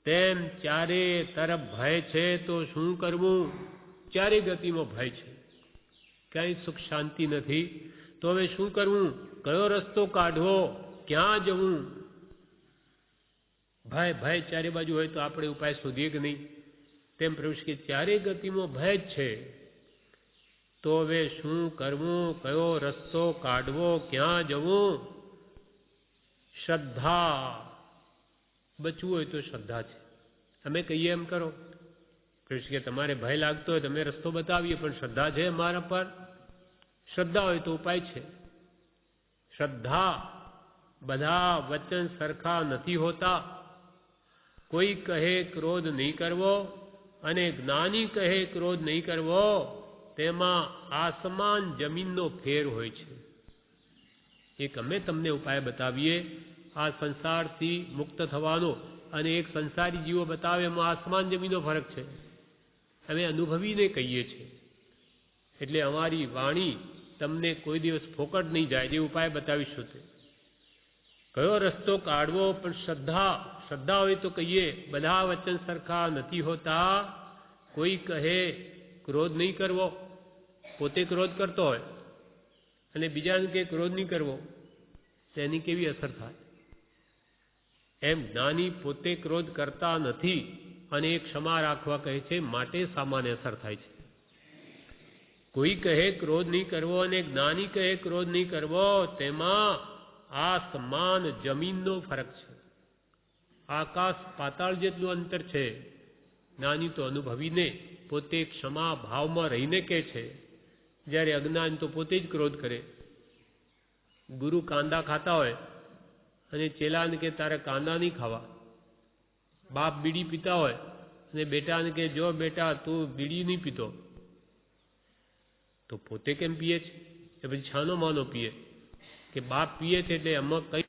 તેમ ચારે તરફ ભય છે તો શું કરવું? ચારે ગતિમાં ભય છે, ક્યાંય સુખ શાંતિ નથી. તો હવે શું કરવું? કયો રસ્તો કાઢવો? ક્યાં જવું? ભય ચારે બાજુ હોય તો આપણે ઉપાય શોધીએ કે નહીં? તેમ પ્રભુ કે ચારે ગતિમાં ભય જ છે. તો હવે શું કરવું? કયો રસ્તો કાઢવો? ક્યાં જવું? શ્રદ્ધા. બચવું હોય તો શ્રદ્ધા છે. અમે કહીએ એમ કરો. કૃષ્ણ કે તમારે ભય લાગતો હોય તમે રસ્તો બતાવીએ, પણ શ્રદ્ધા છે અમારા પર. શ્રદ્ધા હોય તો ઉપાય છે. શ્રદ્ધા. બધા વચન સરખા નથી હોતા. કોઈ કહે ક્રોધ નહીં કરવો અને જ્ઞાની કહે ક્રોધ નહીં કરવો, તેમાં આસમાન જમીનનો ફેર હોય છે. એક અમે તમને ઉપાય બતાવીએ આ સંસારથી મુક્ત થવાનો, અને એક સંસારી જીવો બતાવે એમાં આસમાન જમીનનો ફરક છે. અમે અનુભવીને કહીએ છીએ. એટલે અમારી વાણી તમને કોઈ દિવસ ફોકટ નહીં જાય. જે ઉપાય બતાવીશું તે કયો રસ્તો કાઢવો? પણ શ્રદ્ધા હોય તો કહીએ. બધા વચન સરખા નથી હોતા. કોઈ કહે ક્રોધ નહીં કરવો, પોતે ક્રોધ કરતો હોય અને બીજાને કે ક્રોધ નહીં કરવો, તેની કેવી અસર થાય? એમ જ્ઞાની પોતે ક્રોધ કરતા નથી અને એ ક્ષમા રાખવા કહે છે, માટે સામાન્ય અસર થાય છે. કોઈ કહે ક્રોધ નહીં કરવો અને જ્ઞાની કહે ક્રોધ નહીં કરવો, તેમાં આસમાન જમીનનો ફરક છે. આકાશ પાતાળ જેટલું અંતર છે. જ્ઞાની તો અનુભવીને પોતે ક્ષમા ભાવમાં રહીને કહે છે, જ્યારે અજ્ઞાની તો પોતે જ ક્રોધ કરે. ગુરુ કાંદા ખાતા હોય અને ચેલાને કે તારે કાંદા નહીં ખાવા, બાપ બીડી પીતા હોય અને બેટાને કે જો બેટા તું બીડી નહીં પીતો, તો પોતે કેમ પીએ છે? એ પછી છાનો માનો પીએ કે બાપ પીએ છે એટલે એમાં કઈ